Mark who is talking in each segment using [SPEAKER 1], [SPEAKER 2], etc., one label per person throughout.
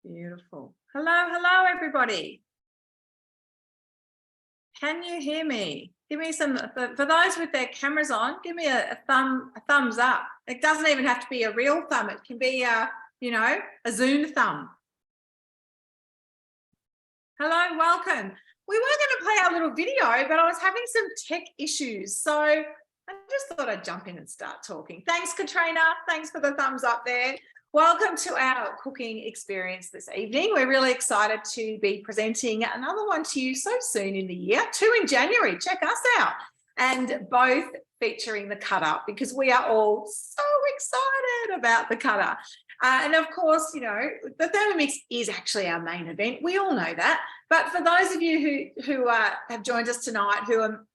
[SPEAKER 1] Beautiful. Hello, everybody. Can you hear me? Give me some, for those with their cameras on, give me a thumbs up. It doesn't even have to be a real thumb. It can be a Zoom thumb. Hello, welcome. We were going to play our little video, but I was having some tech issues. So I just thought I'd jump in and start talking. Thanks, Katrina. Thanks for the thumbs up there. Welcome to our cooking experience this evening. We're really excited to be presenting another one to you so soon in the year, 2 in January. Check us out. And both featuring the cutter, because we are all so excited about the cutter. And of course, the Thermomix is actually our main event. We all know that. But for those of you who have joined us tonight who are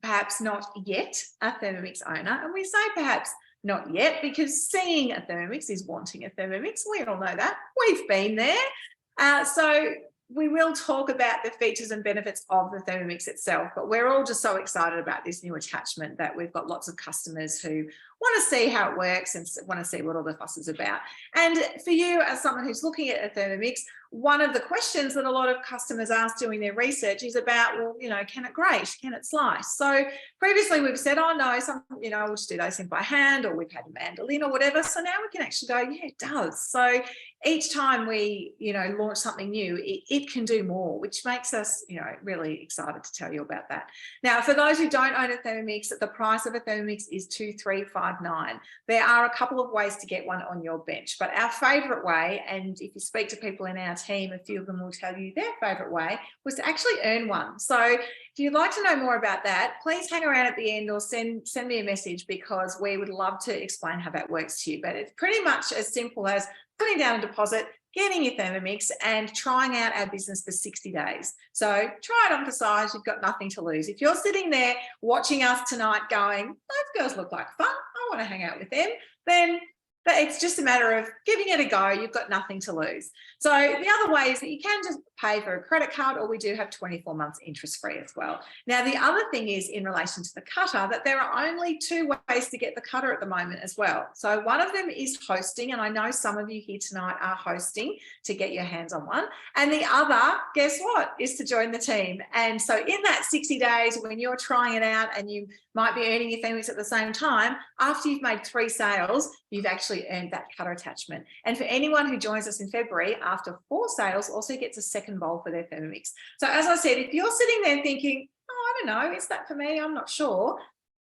[SPEAKER 1] perhaps not yet a Thermomix owner, and we say perhaps not yet because seeing a Thermomix is wanting a Thermomix. We all know that. We've been there. So we will talk about the features and benefits of the Thermomix itself, but we're all just so excited about this new attachment that we've got lots of customers who want to see how it works and want to see what all the fuss is about. And for you, as someone who's looking at a Thermomix, one of the questions that a lot of customers ask doing their research is about, well, can it grate? Can it slice? So previously we've said, oh no, we'll just do those things by hand, or we've had a mandolin or whatever. So now we can actually go, yeah, it does. So each time we, launch something new, it can do more, which makes us, really excited to tell you about that. Now, for those who don't own a Thermomix, the price of a Thermomix is $2,359. There are a couple of ways to get one on your bench, but our favorite way, and if you speak to people in our team, a few of them will tell you their favorite way, was to actually earn one. So if you'd like to know more about that, please hang around at the end or send me a message, because we would love to explain how that works to you. But it's pretty much as simple as putting down a deposit, getting your Thermomix and trying out our business for 60 days. So try it on for size. You've got nothing to lose. If you're sitting there watching us tonight going, those girls look like fun, I want to hang out with them, then it's just a matter of giving it a go. You've got nothing to lose. So the other way is that you can just pay for a credit card, or we do have 24 months interest free as well. Now, the other thing is in relation to the cutter, that there are only 2 ways to get the cutter at the moment as well. So one of them is hosting, and I know some of you here tonight are hosting to get your hands on one. And the other, guess what, is to join the team. And so in that 60 days, when you're trying it out and you might be earning your Thermomix at the same time, after you've made 3 sales, you've actually earned that cutter attachment. And for anyone who joins us in February, after 4 sales, also gets a second bowl for their Thermomix. So as I said, if you're sitting there thinking, oh, I don't know, is that for me? I'm not sure.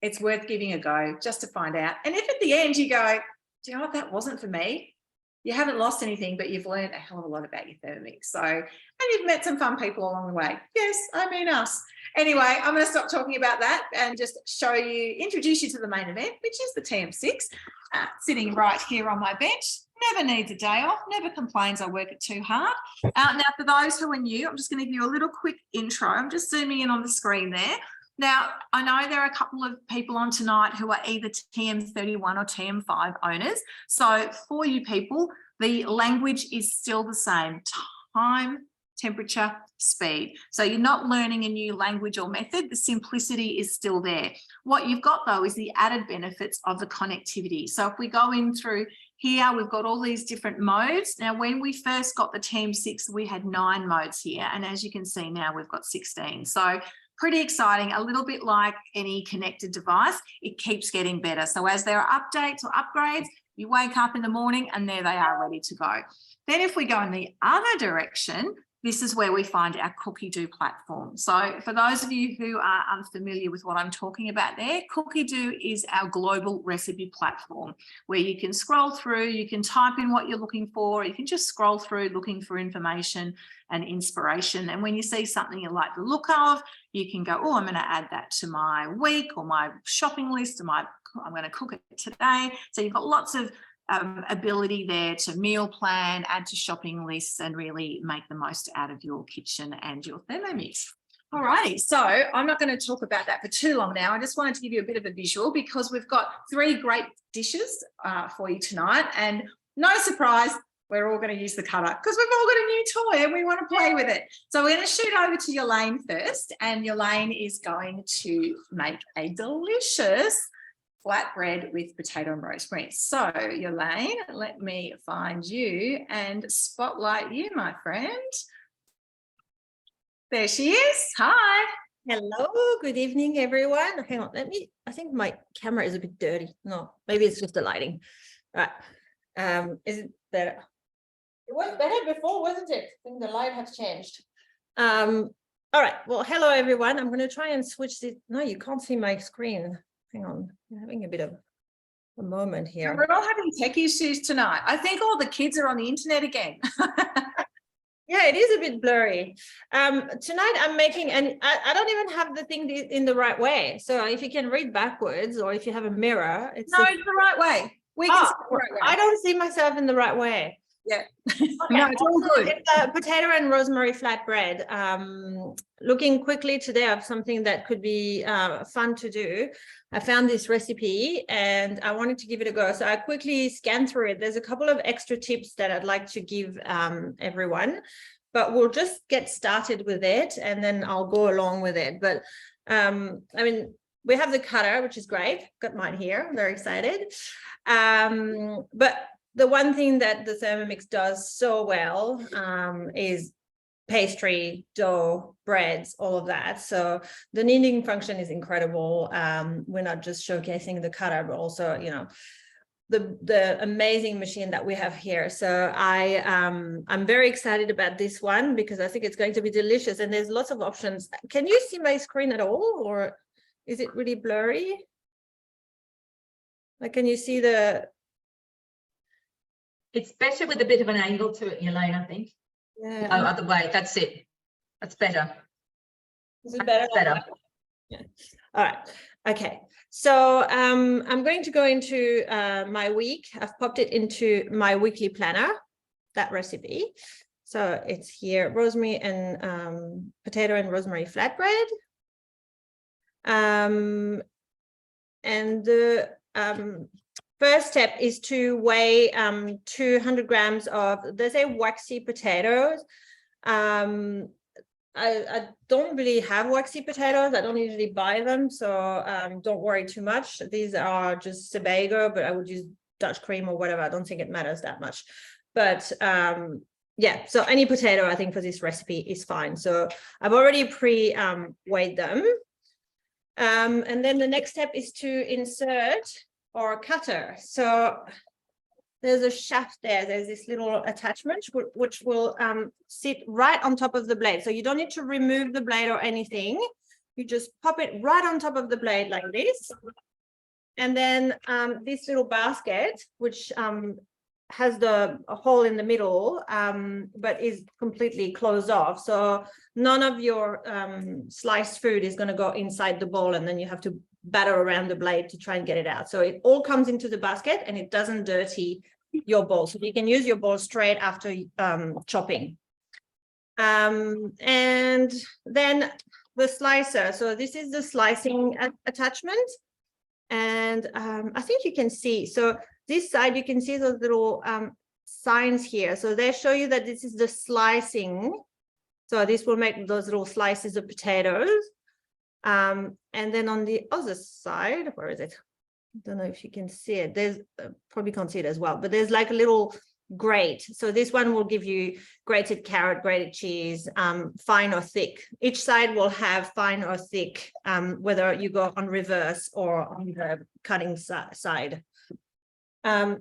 [SPEAKER 1] It's worth giving a go just to find out. And if at the end you go, do you know what, that wasn't for me, you haven't lost anything, but you've learned a hell of a lot about your Thermomix. So, and you've met some fun people along the way. Yes, I mean us. Anyway, I'm going to stop talking about that and just introduce you to the main event, which is the TM6, sitting right here on my bench. Never needs a day off, never complains I work it too hard. Now, for those who are new, I'm just going to give you a little quick intro. I'm just zooming in on the screen there. Now, I know there are a couple of people on tonight who are either TM31 or TM5 owners. So for you people, the language is still the same: time, temperature, speed. So you're not learning a new language or method. The simplicity is still there. What you've got, though, is the added benefits of the connectivity. So if we go in through here, we've got all these different modes. Now, when we first got the TM6, we had 9 modes here. And as you can see now, we've got 16. So pretty exciting. A little bit like any connected device, it keeps getting better. So as there are updates or upgrades, you wake up in the morning and there they are, ready to go. Then if we go in the other direction, this is where we find our Cookie Do platform. So for those of you who are unfamiliar with what I'm talking about there, Cookie Do is our global recipe platform where you can scroll through, you can type in what you're looking for, you can just scroll through looking for information and inspiration. And when you see something you like the look of, you can go, oh, I'm going to add that to my week or my shopping list, or I'm going to cook it today. So you've got lots of ability there to meal plan, add to shopping lists, and really make the most out of your kitchen and your Thermomix. All righty, so I'm not going to talk about that for too long now. I just wanted to give you a bit of a visual, because we've got 3 great dishes for you tonight, and no surprise, we're all going to use the cutter because we've all got a new toy and we want to play with it. So we're going to shoot over to Yolaine first, and Yolaine is going to make a delicious flatbread with potato and rosemary. So, Yolaine, let me find you and spotlight you, my friend. There she is. Hi.
[SPEAKER 2] Hello, good evening, everyone. Hang on, I think my camera is a bit dirty. No, maybe it's just the lighting. All right. Is it better? It was better before, wasn't it? I think the light has changed. All right. Well, hello, everyone. I'm going to try and switch this. No, you can't see my screen. Hang on. I'm having a bit of a moment here.
[SPEAKER 1] We're all having tech issues tonight. I think all the kids are on the internet again.
[SPEAKER 2] Yeah, it is a bit blurry. Tonight I'm making, and I don't even have the thing in the right way. So if you can read backwards, or if you have a mirror, it's
[SPEAKER 1] the right way. We can see the right way.
[SPEAKER 2] I don't see myself in the right way.
[SPEAKER 1] Yeah.
[SPEAKER 2] Okay.
[SPEAKER 1] No, it's all good.
[SPEAKER 2] It's a potato and rosemary flatbread. Looking quickly today of something that could be fun to do. I found this recipe and I wanted to give it a go. So I quickly scanned through it. There's a couple of extra tips that I'd like to give everyone, but we'll just get started with it and then I'll go along with it. But I mean, we have the cutter, which is great. Got mine here. I'm very excited. But the one thing that the Thermomix does so well is pastry, dough, breads, all of that. So the kneading function is incredible. We're not just showcasing the cutter, but also, you know, the amazing machine that we have here. So I'm very excited about this one because I think it's going to be delicious and there's lots of options. Can you see my screen at all, or is it really blurry? Like, can you see the...
[SPEAKER 3] It's better with a bit of an angle to it, Yolaine, I think.
[SPEAKER 2] Yeah.
[SPEAKER 3] Oh, other way. That's it. That's better.
[SPEAKER 2] Is it better?
[SPEAKER 3] That's better.
[SPEAKER 2] Yeah. All right. Okay. So I'm going to go into my week. I've popped it into my weekly planner, that recipe. So it's here, rosemary and potato and rosemary flatbread. And the first step is to weigh 200 grams of, there's a waxy potatoes. I don't really have waxy potatoes. I don't usually buy them, so don't worry too much. These are just Sebago, but I would use Dutch cream or whatever. I don't think it matters that much. But yeah, so any potato I think for this recipe is fine. So I've already weighed them. And then the next step is to insert or cutter. So there's a shaft there. There's this little attachment which will sit right on top of the blade. So you don't need to remove the blade or anything. You just pop it right on top of the blade like this. And then this little basket, which has a hole in the middle, but is completely closed off. So none of your sliced food is going to go inside the bowl and then you have to batter around the blade to try and get it out. So it all comes into the basket and it doesn't dirty your bowl. So you can use your bowl straight after chopping. And then the slicer. So this is the slicing attachment. And I think you can see, so this side, you can see those little signs here. So they show you that this is the slicing. So this will make those little slices of potatoes. And then on the other side, where is it? I don't know if you can see it. There's probably can't see it as well, but there's like a little grate. So this one will give you grated carrot, grated cheese, fine or thick. Each side will have fine or thick, whether you go on reverse or on the cutting side.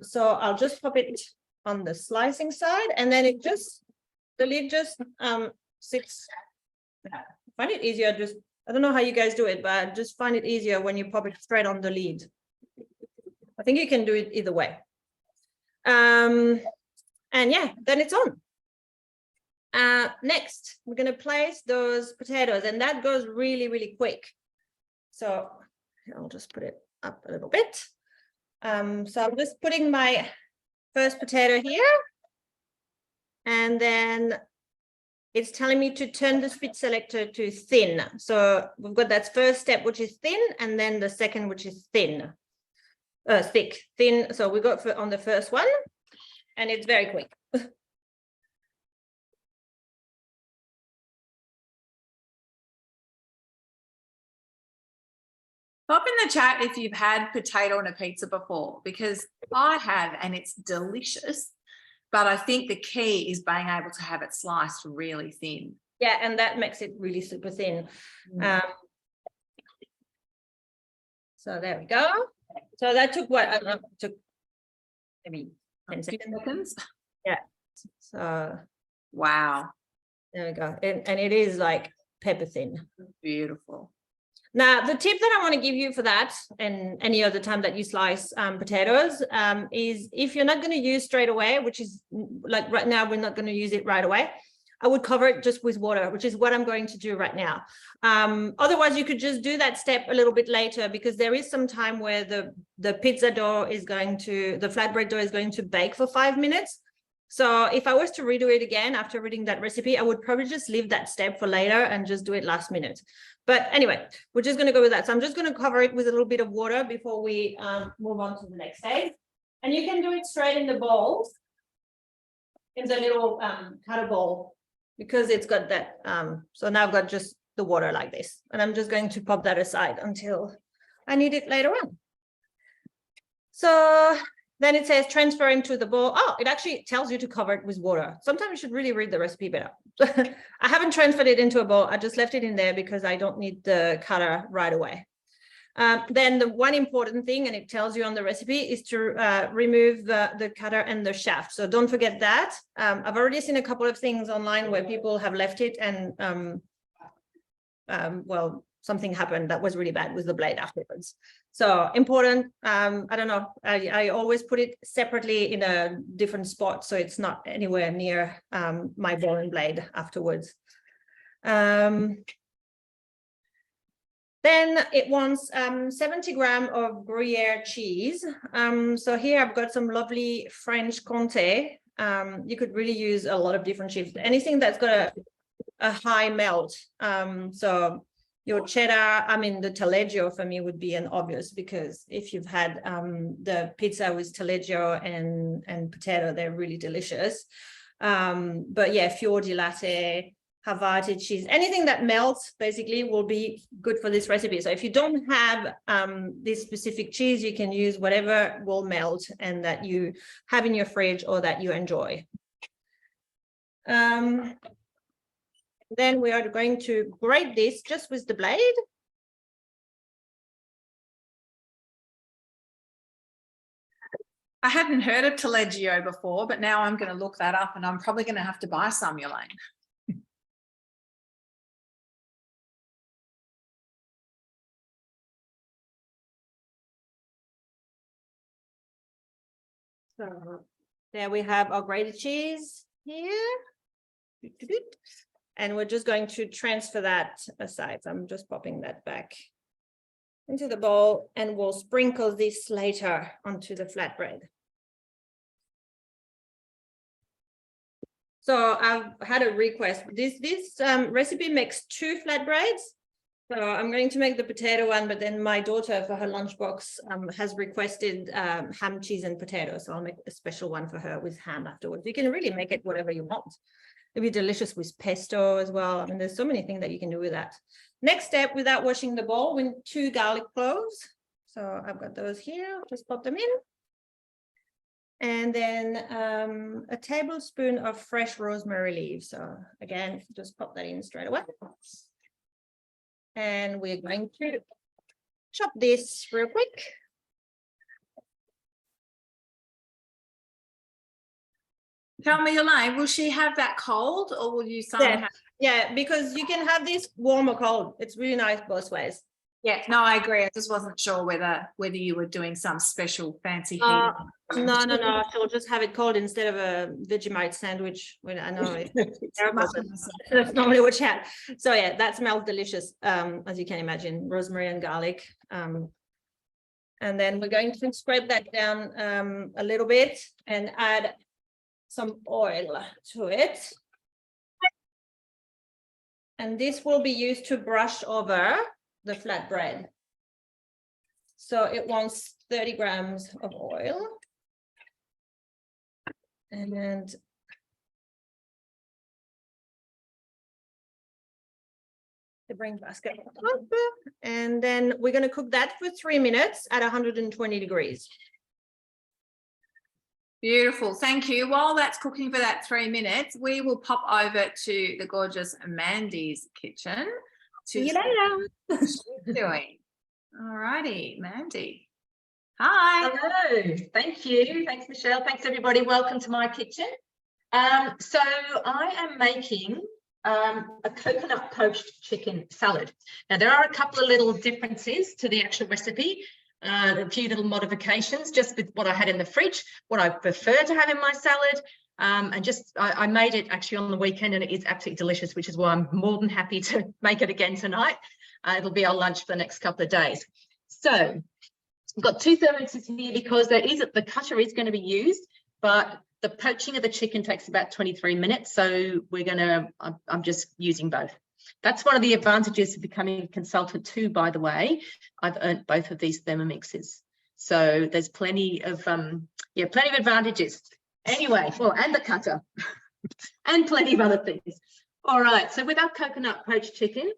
[SPEAKER 2] So I'll just pop it on the slicing side, and then the lid just sits. I find it easier just, I don't know how you guys do it, but I just find it easier when you pop it straight on the lid. I think you can do it either way. And yeah, then it's on. Next, we're going to place those potatoes, and that goes really, really quick. So I'll just put it up a little bit. So I'm just putting my first potato here, and then it's telling me to turn the spit selector to thin. So we've got that first step, which is thin, and then the second, which is thin, thick, thin. So we got on the first one, and it's very quick.
[SPEAKER 1] Pop in the chat if you've had potato on a pizza before, because I have and it's delicious. But I think the key is being able to have it sliced really thin.
[SPEAKER 2] Yeah, and that makes it really super thin. So there we go. So that took what? I don't know, took maybe 10 seconds. Yeah. So
[SPEAKER 1] wow.
[SPEAKER 2] There we go. And it is like pepper thin.
[SPEAKER 1] Beautiful.
[SPEAKER 2] Now, the tip that I want to give you for that, and any other time that you slice potatoes, is if you're not going to use straight away, which is like right now, we're not going to use it right away. I would cover it just with water, which is what I'm going to do right now. Otherwise, you could just do that step a little bit later, because there is some time where the pizza dough is going to, the flatbread dough is going to bake for 5 minutes. So if I was to redo it again after reading that recipe, I would probably just leave that step for later and just do it last minute. But anyway, we're just going to go with that. So I'm just going to cover it with a little bit of water before we move on to the next stage. And you can do it straight in the bowl, in the little cutter bowl, because it's got that. So now I've got just the water like this, and I'm just going to pop that aside until I need it later on. So then it says transfer into the bowl. Oh, it actually tells you to cover it with water. Sometimes you should really read the recipe better. I haven't transferred it into a bowl. I just left it in there because I don't need the cutter right away. Then the one important thing, and it tells you on the recipe, is to remove the cutter and the shaft. So don't forget that. I've already seen a couple of things online where people have left it and well, something happened that was really bad with the blade afterwards. So important. I don't know. I always put it separately in a different spot, so it's not anywhere near my ball and blade afterwards. Then it wants 70 grams of Gruyere cheese. So here I've got some lovely French Comté. You could really use a lot of different cheese. Anything that's got a high melt. So your cheddar, I mean, the taleggio for me would be an obvious, because if you've had the pizza with taleggio and potato, they're really delicious. But yeah, fior di latte, Havarti cheese, anything that melts basically will be good for this recipe. So if you don't have this specific cheese, you can use whatever will melt and that you have in your fridge or that you enjoy. Then we are going to grate this just with the blade.
[SPEAKER 1] I hadn't heard of taleggio before, but now I'm going to look that up, and I'm probably going to have to buy some, Yolaine.
[SPEAKER 2] So there we have our grated cheese here. And we're just going to transfer that aside. So I'm just popping that back into the bowl, and we'll sprinkle this later onto the flatbread. So I've had a request. This recipe makes 2 flatbreads. So I'm going to make the potato one, but then my daughter for her lunchbox has requested ham, cheese, and potato. So I'll make a special one for her with ham afterwards. You can really make it whatever you want. It'll be delicious with pesto as well. I mean, there's so many things that you can do with that. Next step, without washing the bowl, we need 2 garlic cloves. So I've got those here. Just pop them in. And then a tablespoon of fresh rosemary leaves. So again, just pop that in straight away. And we're going to chop this real quick.
[SPEAKER 1] Tell me, Yolaine, will she have that cold, or will you somehow?
[SPEAKER 2] Yeah, because you can have this warm or cold. It's really nice both ways.
[SPEAKER 1] Yeah, no, I agree. I just wasn't sure whether you were doing some special fancy heat.
[SPEAKER 2] No. She'll just have it cold instead of a Vegemite sandwich. When I know it's terrible, but that's normally what she had. So yeah, that smells delicious, as you can imagine, rosemary and garlic. And then we're going to scrape that down a little bit and add some oil to it. And this will be used to brush over the flatbread. So it wants 30 grams of oil. And 30 grams. The bring basket. And then we're going to cook that for 3 minutes at 120 degrees.
[SPEAKER 1] Beautiful. Thank you. While that's cooking for that 3 minutes, we will pop over to the gorgeous Mandy's kitchen.
[SPEAKER 2] See you later.
[SPEAKER 1] What she's doing. All righty, Mandy. Hi.
[SPEAKER 3] Hello. Thank you. Thanks, Michelle. Thanks, everybody. Welcome to my kitchen. So I am making a coconut poached chicken salad. Now, there are a couple of little differences to the actual recipe, a few little modifications just with what I had in the fridge, what I prefer to have in my salad. And just I made it actually on the weekend and it is absolutely delicious, which is why I'm more than happy to make it again tonight. It'll be our lunch for the next couple of days. So I've got 2 thermomixes here because the cutter is going to be used, but the poaching of the chicken takes about 23 minutes. So I'm just using both. That's one of the advantages of becoming a consultant too, by the way. I've earned both of these Thermomixes. So there's plenty of advantages. Anyway, well, and the cutter and plenty of other things. All right, so with our coconut poached chicken,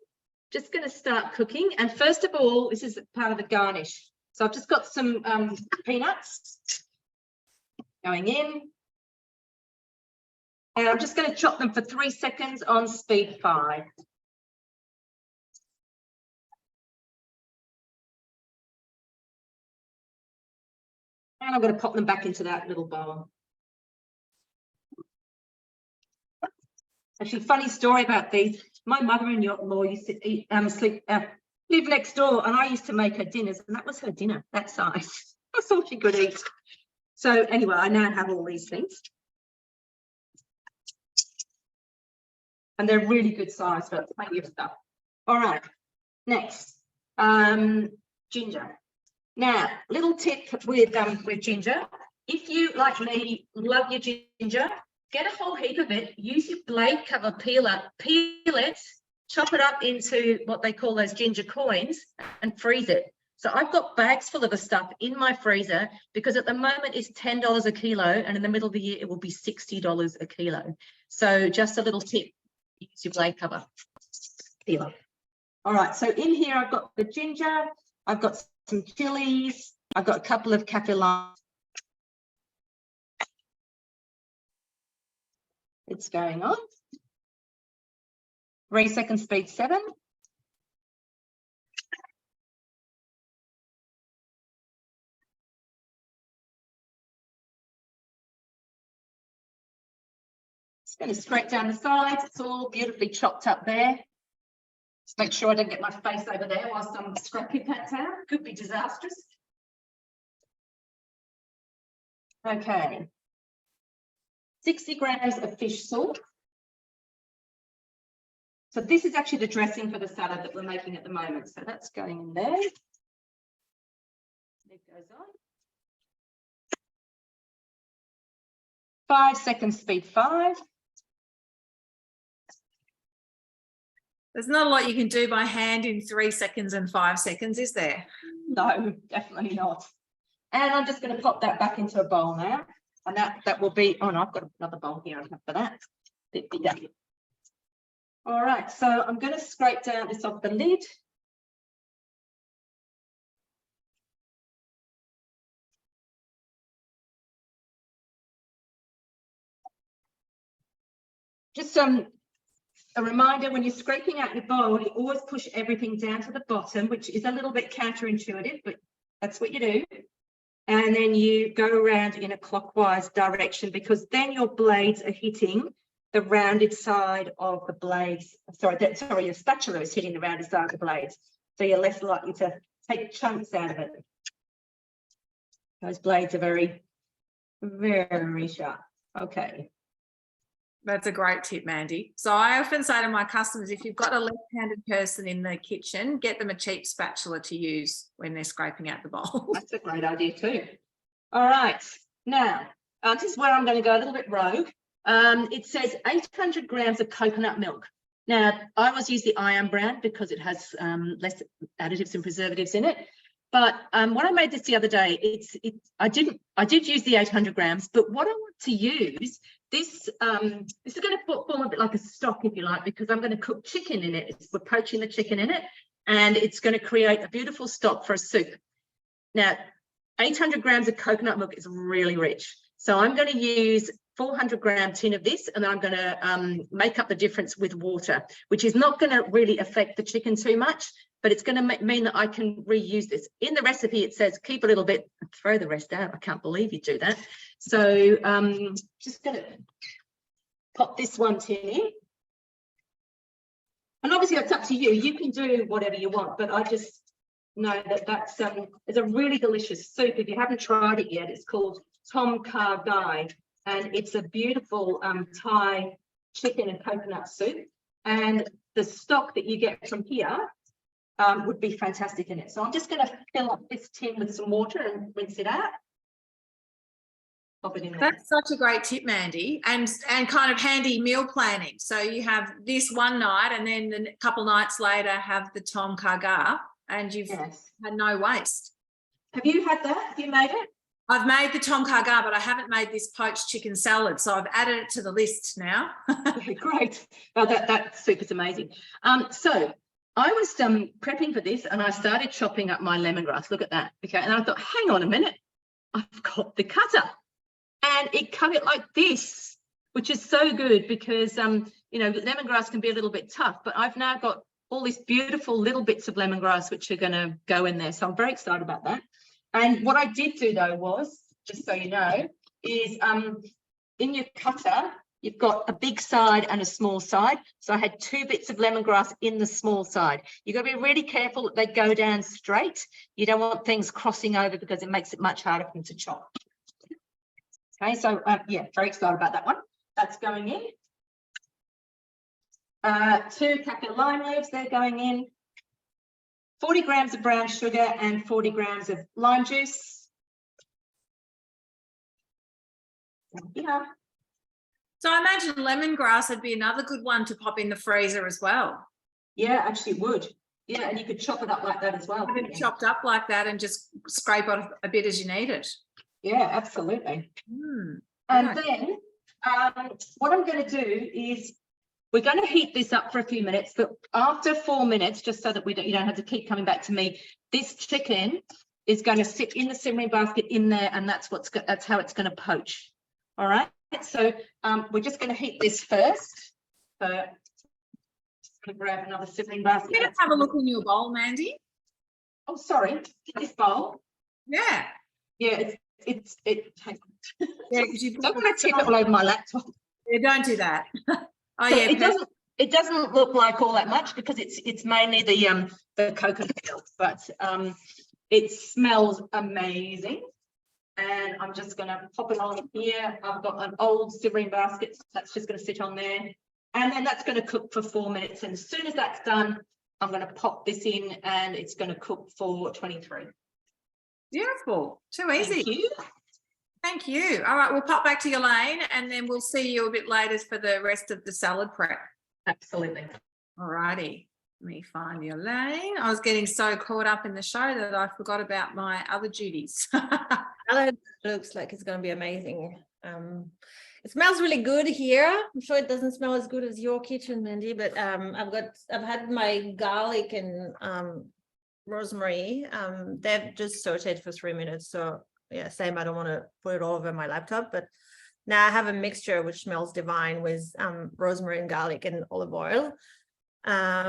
[SPEAKER 3] just going to start cooking. And first of all, this is part of the garnish. So I've just got some peanuts going in. And I'm just going to chop them for 3 seconds on speed 5. And I'm going to pop them back into that little bowl. Actually, funny story about these. My mother-in-law used to live next door, and I used to make her dinners, and that was her dinner, that size. That's all she could eat. So anyway, I now have all these things. And they're really good size for plenty of stuff. All right, next, ginger. Now, little tip with ginger. If you, like me, love your ginger, get a whole heap of it, use your blade cover peeler, peel it, chop it up into what they call those ginger coins and freeze it. So I've got bags full of the stuff in my freezer because at the moment it's $10 a kilo and in the middle of the year it will be $60 a kilo. So just a little tip, use your blade cover peeler. All right, so in here I've got the ginger, I've got some chilies, I've got a couple of kaffir limes. It's going on. 3 seconds, speed 7. Just going to scrape down the sides. It's all beautifully chopped up there. Just make sure I don't get my face over there whilst I'm scraping that down. Could be disastrous. Okay. 60 grams of fish sauce. So this is actually the dressing for the salad that we're making at the moment. So that's going in there. It goes on. 5 seconds, speed 5.
[SPEAKER 1] There's not a lot you can do by hand in 3 seconds and 5 seconds, is there?
[SPEAKER 3] No, definitely not. And I'm just going to pop that back into a bowl now. And that will be, oh no, I've got another bowl here for that. Bit bigger. All right, so I'm going to scrape down this off the lid. Just a reminder, when you're scraping out your bowl, you always push everything down to the bottom, which is a little bit counterintuitive, but that's what you do. And then you go around in a clockwise direction because then your blades are hitting the rounded side of the blades. Sorry, your spatula is hitting the rounded side of the blades. So you're less likely to take chunks out of it. Those blades are very, very sharp. Okay.
[SPEAKER 1] That's a great tip, Mandy. So I often say to my customers, if you've got a left-handed person in the kitchen, get them a cheap spatula to use when they're scraping out the bowl.
[SPEAKER 3] That's a great idea too. All right, now, this is where I'm going to go a little bit rogue. It says 800 grams of coconut milk. Now, I always use the Iron brand because it has less additives and preservatives in it. But when I made this the other day, I did use the 800 grams, but what I want to use, this is going to form a bit like a stock, if you like, because I'm going to cook chicken in it. We're poaching the chicken in it, and it's going to create a beautiful stock for a soup. Now, 800 grams of coconut milk is really rich. So I'm going to use 400-gram tin of this, and then I'm going to make up the difference with water, which is not going to really affect the chicken too much, but it's going to mean that I can reuse this. In the recipe, it says keep a little bit and throw the rest out. I can't believe you do that. So just going to pop this one tin in. And obviously, it's up to you. You can do whatever you want, but I just know that that's it's a really delicious soup. If you haven't tried it yet, it's called Tom Kha Gai, and it's a beautiful Thai chicken and coconut soup. And the stock that you get from here would be fantastic in it. So I'm just going to fill up this tin with some water and rinse it out. Pop it in there.
[SPEAKER 1] That's such a great tip, Mandy, and kind of handy meal planning. So you have this one night, and then a couple nights later have the Tom Kha Gai, and you've had no waste.
[SPEAKER 3] Have you had that? Have you made it?
[SPEAKER 1] I've made the Tom Kha Gai, but I haven't made this poached chicken salad, so I've added it to the list now.
[SPEAKER 3] Yeah, great. Well, that soup is amazing. So I was prepping for this, and I started chopping up my lemongrass. Look at that. Okay, and I thought, hang on a minute, I've got the cutter, and it cut it like this, which is so good because you know, lemongrass can be a little bit tough, but I've now got all these beautiful little bits of lemongrass which are going to go in there. So I'm very excited about that. And what I did do though was, just so you know, is in your cutter, you've got a big side and a small side. So I had 2 bits of lemongrass in the small side. You've got to be really careful that they go down straight. You don't want things crossing over because it makes it much harder for them to chop. Okay, so yeah, very excited about that one. That's going in. 2 capital lime leaves, they're going in. 40 grams of brown sugar and 40 grams of lime juice. Yeah.
[SPEAKER 1] So I imagine lemongrass would be another good one to pop in the freezer as well.
[SPEAKER 3] Yeah, actually it would. Yeah, and you could chop it up like that as well.
[SPEAKER 1] Have it chopped up like that and just scrape off a bit as you need it.
[SPEAKER 3] Yeah, absolutely.
[SPEAKER 1] Mm,
[SPEAKER 3] and then what I'm going to do is we're going to heat this up for a few minutes, but after 4 minutes, just so that you don't have to keep coming back to me, this chicken is going to sit in the simmering basket in there, and that's how it's going to poach. All right. So we're just going to heat this first. So just going to grab another simmering basket.
[SPEAKER 1] You have a look in your bowl, Mandy.
[SPEAKER 3] Oh, sorry, this bowl.
[SPEAKER 1] Yeah.
[SPEAKER 3] Yeah, it's.
[SPEAKER 1] Yeah, because you
[SPEAKER 3] don't want to tip it all over my laptop.
[SPEAKER 1] Yeah, don't do that. Oh
[SPEAKER 3] so
[SPEAKER 1] yeah,
[SPEAKER 3] it doesn't look like all that much because it's mainly the coconut milk, but it smells amazing. And I'm just going to pop it on here. I've got an old simmering basket, so that's just going to sit on there, and then that's going to cook for 4 minutes. And as soon as that's done, I'm going to pop this in, and it's going to cook for 23.
[SPEAKER 1] Beautiful. Too easy.
[SPEAKER 3] Thank you.
[SPEAKER 1] Thank you. All right, we'll pop back to Yolaine, and then we'll see you a bit later for the rest of the salad prep.
[SPEAKER 3] Absolutely.
[SPEAKER 1] All righty. Let me find Yolaine. I was getting so caught up in the show that I forgot about my other duties.
[SPEAKER 2] Salad looks like it's going to be amazing. It smells really good here. I'm sure it doesn't smell as good as your kitchen, Mandy, but I've had my garlic and rosemary. They've just sauteed for 3 minutes, so yeah, same. I don't want to put it all over my laptop, but now I have a mixture which smells divine with rosemary and garlic and olive oil,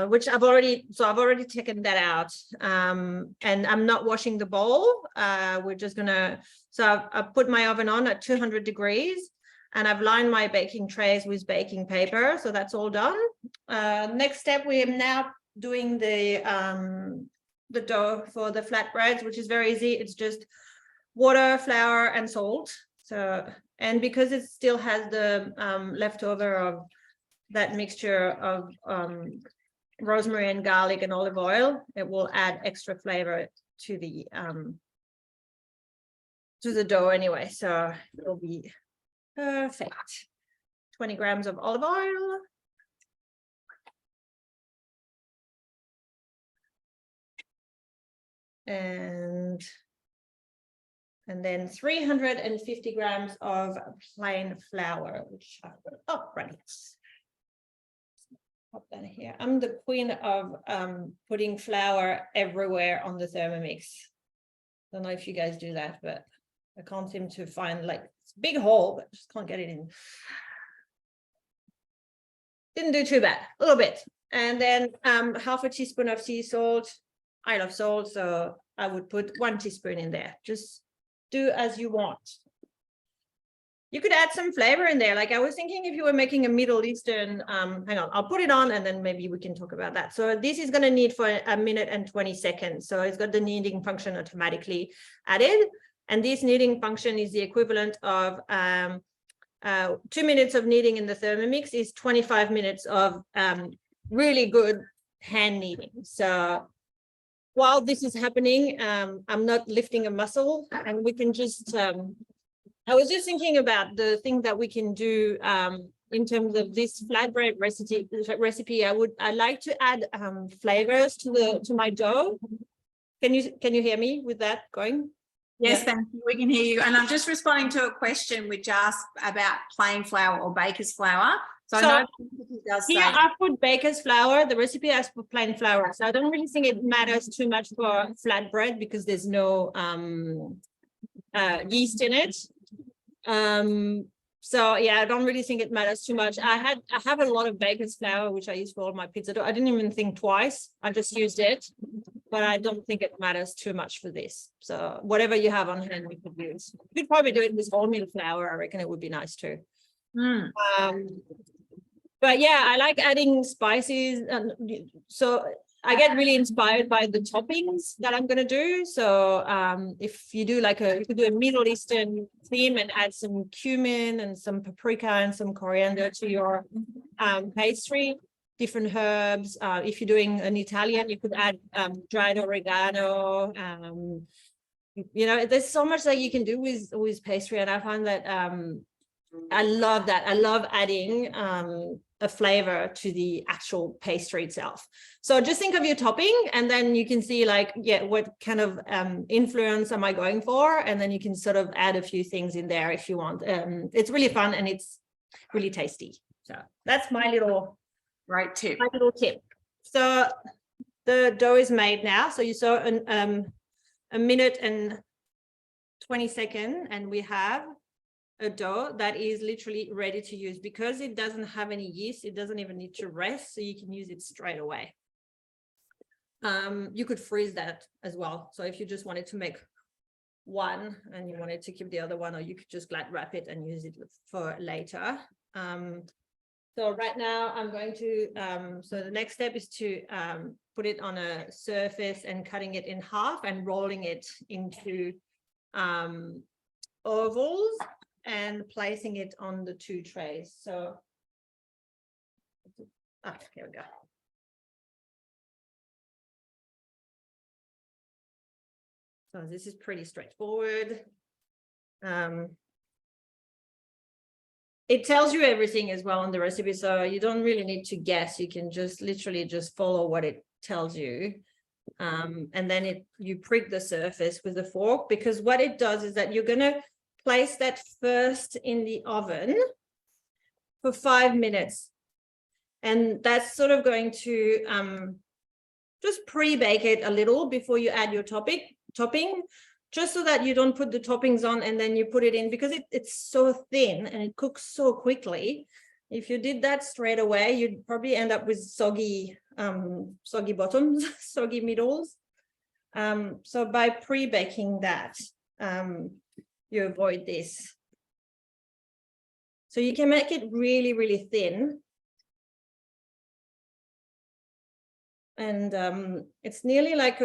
[SPEAKER 2] which I've already taken that out, and I'm not washing the bowl. We're just gonna, so I've put my oven on at 200 degrees, and I've lined my baking trays with baking paper, so that's all done. Next step, we are now doing the dough for the flatbreads, which is very easy. It's just water, flour, and salt. So, and because it still has the leftover of that mixture of rosemary and garlic and olive oil, it will add extra flavor to the dough anyway. So it'll be perfect. 20 grams of olive oil. And And then 350 grams of plain flour, which I put up right. Pop that here. I'm the queen of putting flour everywhere on the Thermomix. Don't know if you guys do that, but I can't seem to find, like, it's a big hole, but just can't get it in. Didn't do too bad, a little bit. And then half a teaspoon of sea salt. I love salt, so I would put 1 teaspoon in there. Just do as you want. You could add some flavor in there. Like, I was thinking if you were making a Middle Eastern, hang on, I'll put it on and then maybe we can talk about that. So this is going to knead for 1 minute and 20 seconds. So it's got the kneading function automatically added. And this kneading function is the equivalent of 2 minutes of kneading in the Thermomix is 25 minutes of really good hand kneading. So while this is happening, I'm not lifting a muscle, and we can just, I was just thinking about the thing that we can do in terms of this flatbread recipe. I like to add flavors to my dough. Can you hear me with that going?
[SPEAKER 1] Yes,
[SPEAKER 2] Yeah.
[SPEAKER 1] thank you. We can hear you. And I'm just responding to a question which asked about plain flour or baker's flour. So I know it does say.
[SPEAKER 2] Here I put baker's flour. The recipe has put plain flour. So I don't really think it matters too much for flatbread because there's no yeast in it. So yeah, I don't really think it matters too much. I have a lot of baker's flour, which I use for all my pizza dough. I didn't even think twice. I just used it, but I don't think it matters too much for this. So whatever you have on hand, we could use. You could probably do it with wholemeal flour. I reckon it would be nice too. But yeah, I like adding spices. And so I get really inspired by the toppings that I'm going to do. So if you do you could do a Middle Eastern theme and add some cumin and some paprika and some coriander to your pastry, different herbs. If you're doing an Italian, you could add dried oregano. There's so much that you can do with pastry. And I find that I love that. I love adding a flavor to the actual pastry itself. So just think of your topping, and then you can see what kind of influence am I going for, and then you can sort of add a few things in there if you want. It's really fun and it's really tasty. So that's my little
[SPEAKER 1] great tip.
[SPEAKER 2] My little tip. So the dough is made now. So you saw 1 minute and 20 seconds, and we have a dough that is literally ready to use. Because it doesn't have any yeast, it doesn't even need to rest, so you can use it straight away. You could freeze that as well. So if you just wanted to make one and you wanted to keep the other one, or you could just glad wrap it and use it for later. So right now I'm going to, so the next step is to put it on a surface and cutting it in half and rolling it into ovals and placing it on the 2 trays. So, here we go. So this is pretty straightforward. It tells you everything as well on the recipe, so you don't really need to guess. You can just literally just follow what it tells you. And then you prick the surface with a fork, because what it does is that you're going to place that first in the oven for 5 minutes. And that's sort of going to just pre-bake it a little before you add your topping, just so that you don't put the toppings on and then you put it in, because it's so thin and it cooks so quickly. If you did that straight away, you'd probably end up with soggy bottoms, soggy middles. So by pre-baking that, you avoid this. So you can make it really, really thin. And it's nearly like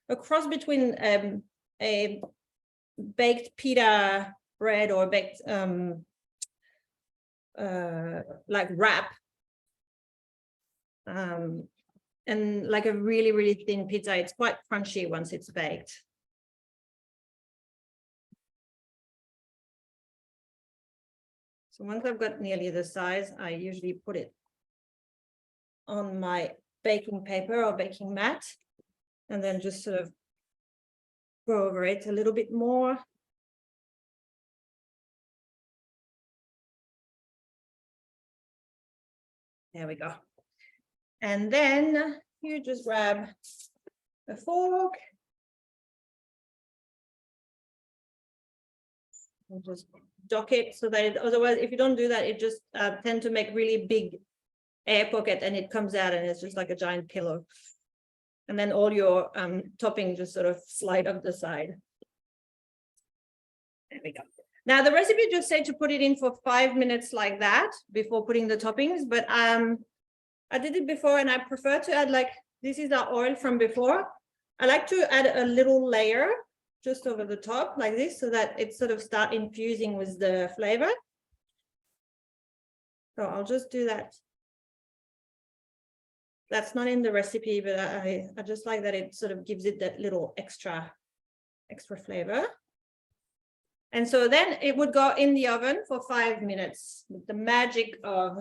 [SPEAKER 2] a cross between a baked pita bread or baked like wrap, and like a really, really thin pizza. It's quite crunchy once it's baked. So once I've got nearly the size, I usually put it on my baking paper or baking mat, and then just sort of go over it a little bit more There we go. And then you just grab a fork. And just dock it so that otherwise, if you don't do that, it just tend to make really big air pocket and it comes out and it's just like a giant pillow. And then all your topping just sort of slide up the side. There we go. Now the recipe just said to put it in for 5 minutes like that before putting the toppings, but I did it before and I prefer to add, like, this is our oil from before. I like to add a little layer just over the top like this so that it sort of start infusing with the flavor. So I'll just do that. That's not in the recipe, but I just like that it sort of gives it that little extra flavor. And so then it would go in the oven for 5 minutes. The magic of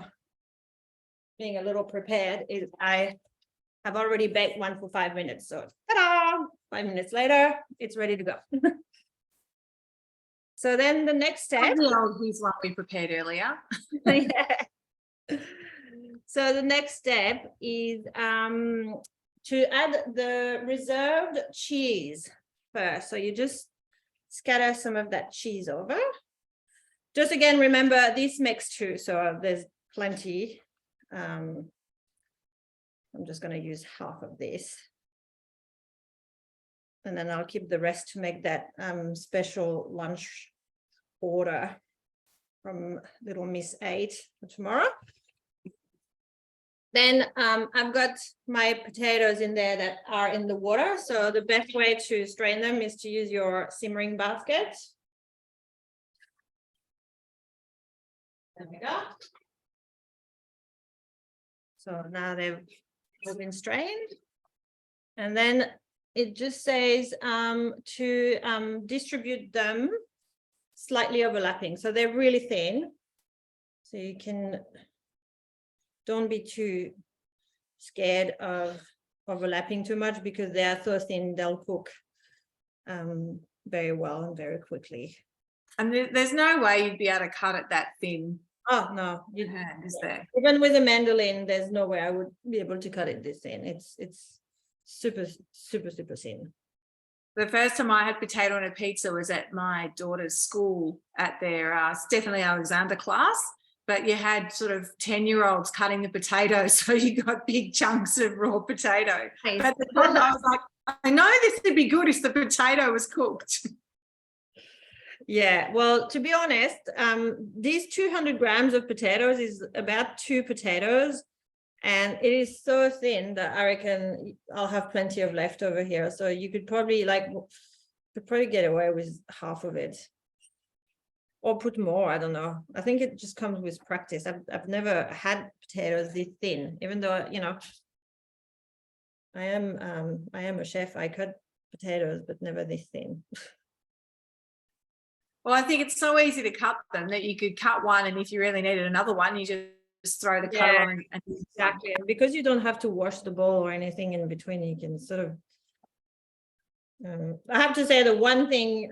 [SPEAKER 2] being a little prepared is I have already baked one for 5 minutes. So ta-da! 5 minutes later, it's ready to go. So then the next step.
[SPEAKER 1] Here's one we prepared earlier.
[SPEAKER 2] Yeah. So the next step is to add the reserved cheese first. So you just scatter some of that cheese over. Just again, remember this makes two, so there's plenty. I'm just going to use half of this. And then I'll keep the rest to make that special lunch order from Little Miss 8 for tomorrow. Then I've got my potatoes in there that are in the water. So the best way to strain them is to use your simmering basket. There we go. So now they've all been strained. And then it just says to distribute them slightly overlapping. So they're really thin. So you can, don't be too scared of overlapping too much because they are so thin, they'll cook very well and very quickly.
[SPEAKER 1] And there's no way you'd be able to cut it that thin.
[SPEAKER 2] Oh, no.
[SPEAKER 1] Is there?
[SPEAKER 2] Even with a mandolin, there's no way I would be able to cut it this thin. It's super, super, super thin.
[SPEAKER 1] The first time I had potato on a pizza was at my daughter's school at their Stephanie Alexander class. But you had sort of 10-year-olds cutting the potatoes, so you got big chunks of raw potato.
[SPEAKER 2] Nice.
[SPEAKER 1] But I was like, I know this would be good if the potato was cooked.
[SPEAKER 2] Yeah, well, to be honest, these 200 grams of potatoes is about 2 potatoes, and it is so thin that I reckon I'll have plenty of leftover here. So you could probably get away with half of it. Or put more, I don't know. I think it just comes with practice. I've never had potatoes this thin, even though, you know, I am a chef. I cut potatoes, but never this thin.
[SPEAKER 1] Well, I think it's so easy to cut them that you could cut one, and if you really needed another one, you just throw the cutter on. And
[SPEAKER 2] exactly. And because you don't have to wash the bowl or anything in between, you can sort of. I have to say the one thing,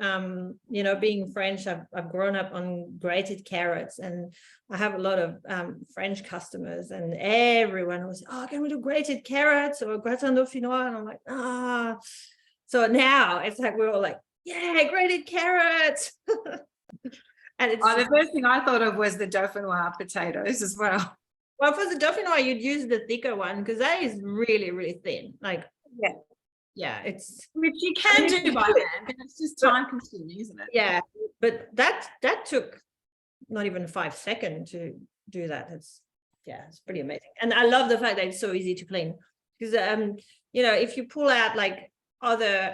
[SPEAKER 2] you know, being French, I've grown up on grated carrots, and I have a lot of French customers, and everyone was, oh, can we do grated carrots or gratin dauphinois? And I'm like, ah. So now it's like we're all like, yeah, grated carrots. And it's
[SPEAKER 1] the first thing I thought of was the dauphinois potatoes as well.
[SPEAKER 2] Well, for the dauphinois, you'd use the thicker one because that is really, really thin. Like, yeah, it's
[SPEAKER 1] which you can do by hand, but it's just time consuming, isn't it?
[SPEAKER 2] Yeah, but that took not even 5 seconds to do that. It's pretty amazing. And I love the fact that it's so easy to clean because you know, if you pull out like other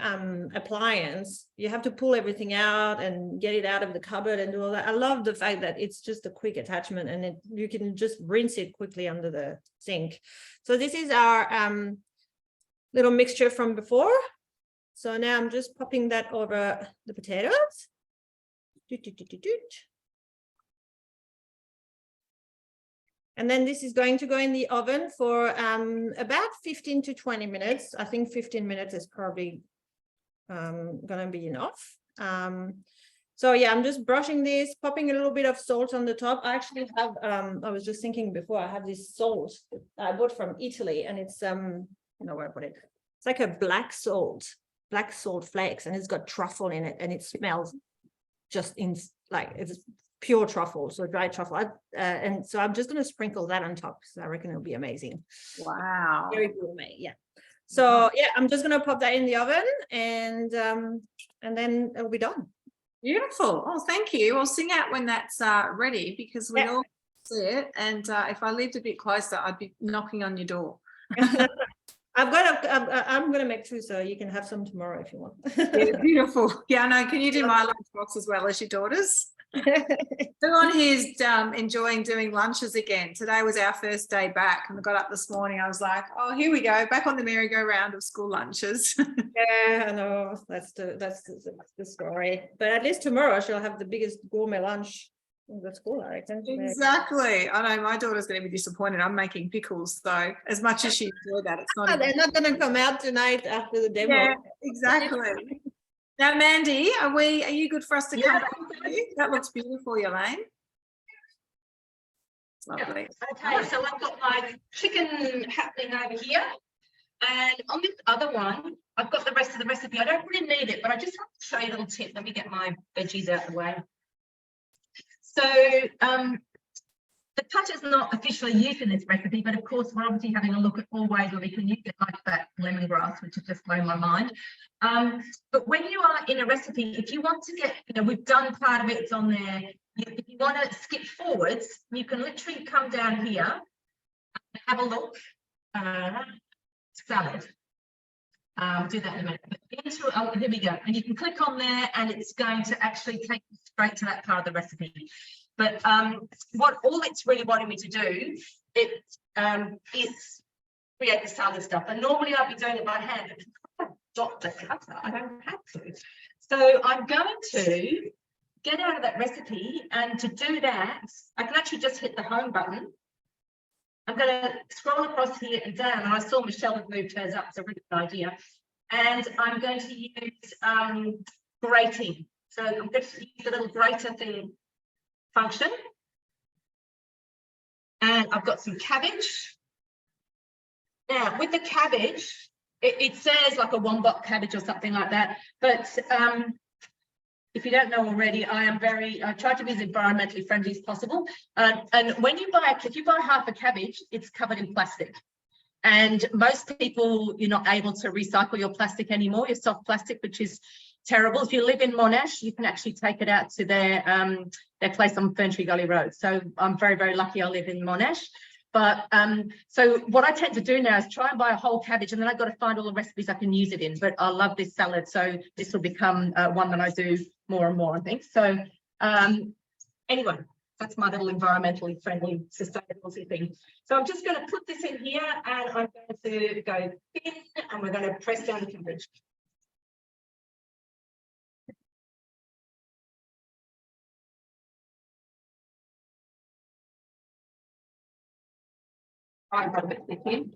[SPEAKER 2] appliance, you have to pull everything out and get it out of the cupboard and do all that. I love the fact that it's just a quick attachment and you can just rinse it quickly under the sink. So this is our little mixture from before. So now I'm just popping that over the potatoes. And then this is going to go in the oven for about 15 to 20 minutes. I think 15 minutes is probably going to be enough. So yeah, I'm just brushing this, popping a little bit of salt on the top. I actually have, I was just thinking before, I have this salt that I bought from Italy, and it's, I don't know where I put it. It's like a black salt flakes, and it's got truffle in it, and it smells just like it's pure truffle, so dried truffle. And so I'm just going to sprinkle that on top because I reckon it'll be amazing.
[SPEAKER 1] Wow.
[SPEAKER 2] Very gourmet, yeah. So yeah, I'm just going to pop that in the oven, and then it'll be done.
[SPEAKER 1] Beautiful. Oh, thank you. We'll sing out when that's ready, because we all see it. And if I lived a bit closer, I'd be knocking on your door.
[SPEAKER 2] I'm gonna make two, so you can have some tomorrow if you want.
[SPEAKER 1] Yeah, beautiful. Yeah, I know. Can you do my lunchbox as well as your daughter's? Everyone here's enjoying doing lunches again. Today was our first day back, and I got up this morning. I was like, oh, here we go, back on the merry-go-round of school lunches.
[SPEAKER 2] Yeah, I know. That's the story. But at least tomorrow she'll have the biggest gourmet lunch in the school, I reckon.
[SPEAKER 1] Exactly. I know my daughter's going to be disappointed. I'm making pickles, so as much as she enjoyed that, it's not.
[SPEAKER 2] They're not going to come out tonight after the demo.
[SPEAKER 1] Yeah, exactly. Now, Mandy, are you good for us to come back to you? That looks beautiful, Yolaine. Lovely.
[SPEAKER 3] Okay, so I've got my chicken happening over here, and on this other one, I've got the rest of the recipe. I don't really need it, but I just want to show you a little tip. Let me get my veggies out of the way. So the cutter's not officially used in this recipe, but of course we're obviously having a look at all ways where we can use it, like that lemongrass, which has just blown my mind. But when you are in a recipe, if you want to get, we've done part of it, it's on there. If you want to skip forwards, you can literally come down here and have a look. Salad. Do that in a minute. Here we go. And you can click on there, and it's going to actually take you straight to that part of the recipe. But what all it's really wanting me to do is create the salad stuff. And normally I'd be doing it by hand, but dot the cutter, I don't have to. So I'm going to get out of that recipe, and to do that, I can actually just hit the home button. I'm going to scroll across here and down, and I saw Michelle had moved hers up. It's a really good idea. And I'm going to use grating. So I'm going to use the little grater thing function. And I've got some cabbage. Now, with the cabbage, it says like a wombot cabbage or something like that. But if you don't know already, I try to be as environmentally friendly as possible. And when you if you buy half a cabbage, it's covered in plastic. And most people, you're not able to recycle your plastic anymore, your soft plastic, which is terrible. If you live in Monash, you can actually take it out to their place on Ferntree Gully Road. So I'm very, very lucky I live in Monash. But so what I tend to do now is try and buy a whole cabbage, and then I've got to find all the recipes I can use it in. But I love this salad, so this will become one that I do more and more, I think. So anyway, that's my little environmentally friendly sustainability thing. So I'm just going to put this in here, and I'm going to go thin, and we're going to press down the cabbage. I've got a bit thick in.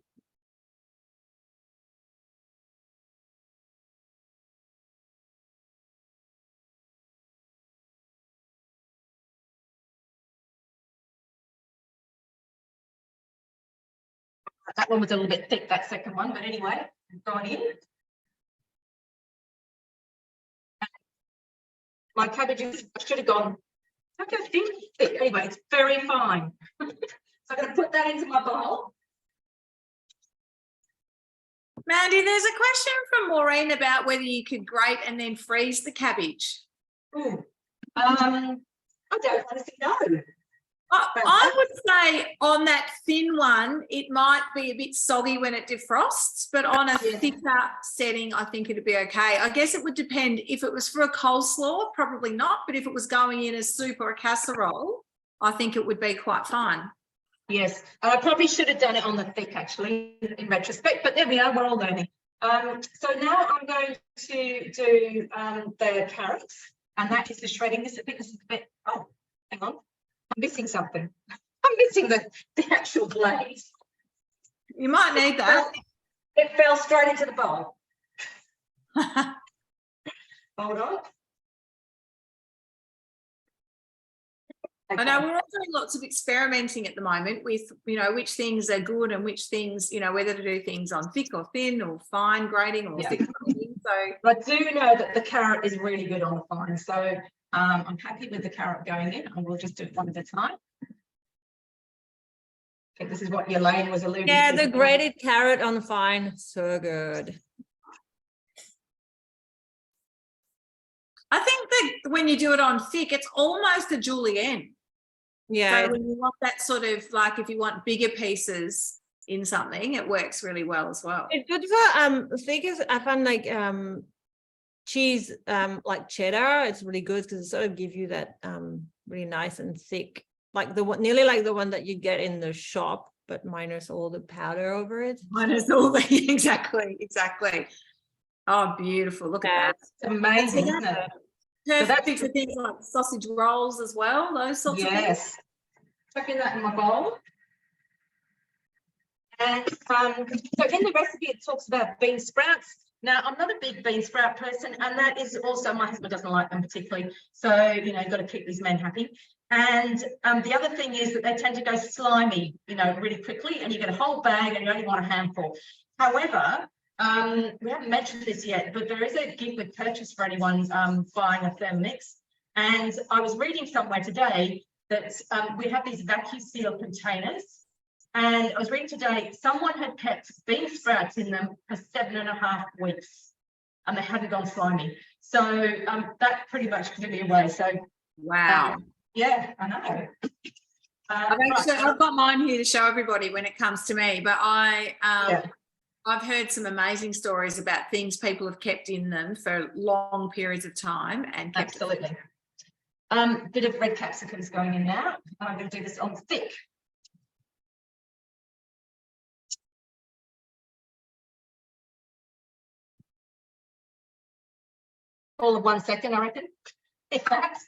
[SPEAKER 3] That one was a little bit thick, that second one, but anyway, it's gone in. My cabbages should have gone, okay, thick. Anyway, it's very fine. So I'm going to put that into my bowl.
[SPEAKER 1] Mandy, there's a question from Maureen about whether you could grate and then freeze the cabbage.
[SPEAKER 3] Ooh. I don't honestly know.
[SPEAKER 1] I would say on that thin one, it might be a bit soggy when it defrosts, but on a thicker setting, I think it'd be okay. I guess it would depend. If it was for a coleslaw, probably not, but if it was going in as soup or a casserole, I think it would be quite fine.
[SPEAKER 3] Yes, I probably should have done it on the thick, actually, in retrospect, but there we are, we're all learning. So now I'm going to do the carrots, and that is the shredding. I think this is a bit, oh, hang on. I'm missing something. I'm missing the actual blade.
[SPEAKER 1] You might need that.
[SPEAKER 3] It fell straight into the bowl. Hold on.
[SPEAKER 1] I know we're all doing lots of experimenting at the moment with, which things are good and which things, whether to do things on thick or thin or fine grating or thick grating. So
[SPEAKER 3] I do know that the carrot is really good on the fine. So I'm happy with the carrot going in, and we'll just do it one at a time. I think this is what Yolaine was alluding to.
[SPEAKER 2] Yeah, the grated carrot on fine, so good.
[SPEAKER 1] I think that when you do it on thick, it's almost a julienne.
[SPEAKER 2] Yeah.
[SPEAKER 1] So when you want that sort of, like, if you want bigger pieces in something, it works really well as well.
[SPEAKER 2] It's good for thick. I find like cheese like cheddar. It's really good because it sort of gives you that really nice and thick, like nearly like the one that you get in the shop, but minus all the powder over it.
[SPEAKER 1] Minus all the exactly. Oh, beautiful! Look at that.
[SPEAKER 3] It's amazing, isn't it?
[SPEAKER 1] Perfect for things like sausage rolls as well. Those sorts of things.
[SPEAKER 3] Yes. Chucking that in my bowl. And so in the recipe, it talks about bean sprouts. Now, I'm not a big bean sprout person, and that is also, my husband doesn't like them particularly. So, you've got to keep these men happy. And the other thing is that they tend to go slimy, really quickly, and you get a whole bag and you only want a handful. However, we haven't mentioned this yet, but there is a gift with purchase for anyone buying a Thermomix. And I was reading somewhere today that we have these vacuum seal containers. And I was reading today, someone had kept bean sprouts in them for 7.5 weeks, and they hadn't gone slimy. So that pretty much blew me away. So
[SPEAKER 1] wow.
[SPEAKER 3] Yeah, I know.
[SPEAKER 1] I've got mine here to show everybody when it comes to me, but I've heard some amazing stories about things people have kept in them for long periods of time and kept.
[SPEAKER 3] Absolutely. Bit of red capsicums going in now. I'm going to do this on thick. All of 1 second, I reckon. If that's.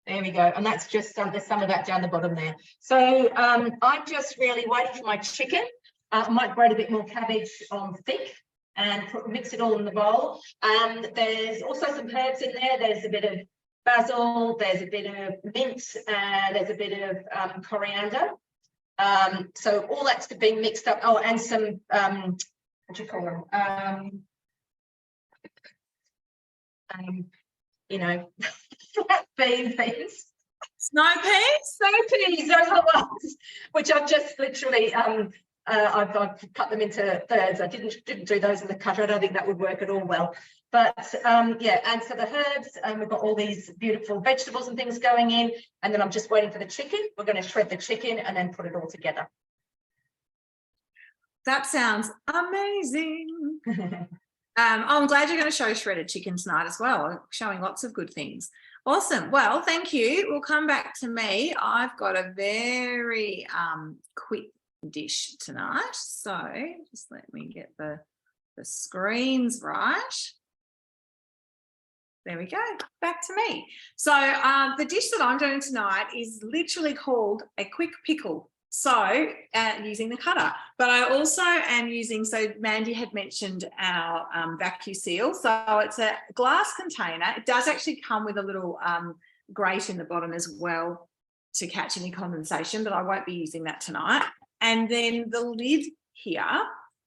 [SPEAKER 3] There we go, and that's just there's some of that down the bottom there. So I'm just really waiting for my chicken. I might grate a bit more cabbage on thick and mix it all in the bowl. There's also some herbs in there. There's a bit of basil, there's a bit of mint, there's a bit of coriander. So all that's being mixed up. Oh, and some what do you call them? Beans.
[SPEAKER 1] Snow peas,
[SPEAKER 3] those are the ones which I've just literally I've cut them into thirds. I didn't do those in the cutter. I don't think that would work at all well. But yeah, and so the herbs, we've got all these beautiful vegetables and things going in, and then I'm just waiting for the chicken. We're going to shred the chicken and then put it all together.
[SPEAKER 1] That sounds amazing. I'm glad you're going to show shredded chicken tonight as well, showing lots of good things. Awesome. Well, thank you. We'll come back to me. I've got a very quick dish tonight. So just let me get the screens right. There we go. Back to me. So the dish that I'm doing tonight is literally called a quick pickle. So using the cutter, but I also am using, so Mandy had mentioned our vacuum seal. So it's a glass container. It does actually come with a little grate in the bottom as well to catch any condensation, but I won't be using that tonight. And then the lid here,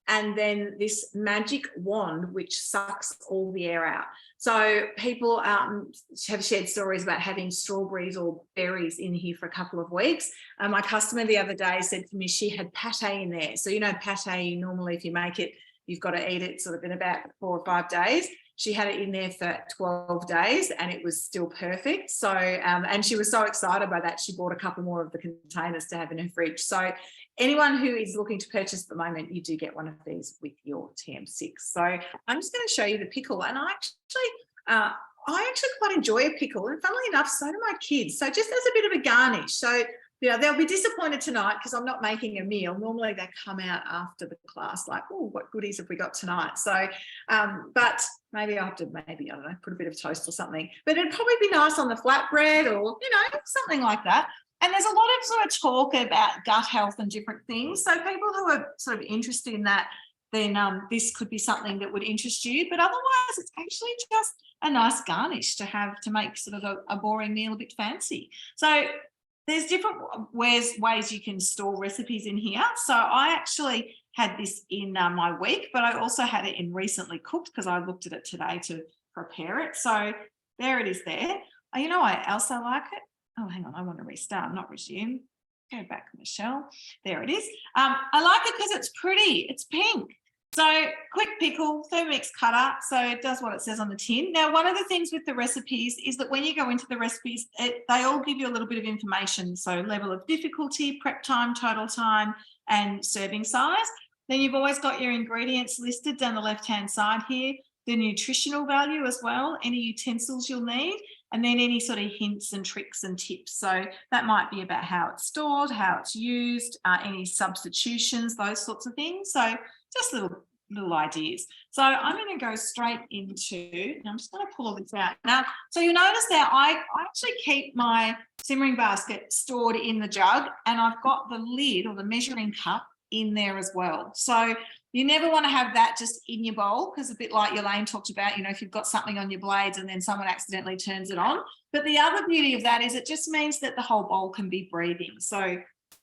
[SPEAKER 1] and then this magic wand which sucks all the air out. So people have shared stories about having strawberries or berries in here for a couple of weeks. My customer the other day said to me she had pate in there. So pate, normally if you make it, you've got to eat it sort of in about 4 or 5 days. She had it in there for 12 days and it was still perfect. So, and she was so excited by that, she bought a couple more of the containers to have in her fridge. So anyone who is looking to purchase at the moment, you do get one of these with your TM6. So I'm just going to show you the pickle. And I actually quite enjoy a pickle. And funnily enough, so do my kids. So just as a bit of a garnish. So, they'll be disappointed tonight because I'm not making a meal. Normally they come out after the class like, oh, what goodies have we got tonight? So, but maybe I have to, I don't know, put a bit of toast or something. But it'd probably be nice on the flatbread or, something like that. And there's a lot of sort of talk about gut health and different things. So people who are sort of interested in that, then this could be something that would interest you. But otherwise, it's actually just a nice garnish to have to make sort of a boring meal a bit fancy. So there's different ways you can store recipes in here. So I actually had this in my week, but I also had it in recently cooked because I looked at it today to prepare it. So there it is there. You know what else I like it? Oh, hang on, I want to restart, not resume. Go back, Michelle. There it is. I like it because it's pretty. It's pink. So quick pickle, Thermomix Cutter. So it does what it says on the tin. Now, one of the things with the recipes is that when you go into the recipes, they all give you a little bit of information. So level of difficulty, prep time, total time, and serving size. Then you've always got your ingredients listed down the left-hand side here, the nutritional value as well, any utensils you'll need, and then any sort of hints and tricks and tips. So that might be about how it's stored, how it's used, any substitutions, those sorts of things. So just little ideas. So I'm going to go straight into, and I'm just going to pull all this out. Now, so you'll notice that I actually keep my simmering basket stored in the jug, and I've got the lid or the measuring cup in there as well. So you never want to have that just in your bowl, because a bit like Yolaine talked about, you know, if you've got something on your blades and then someone accidentally turns it on. But the other beauty of that is it just means that the whole bowl can be breathing. So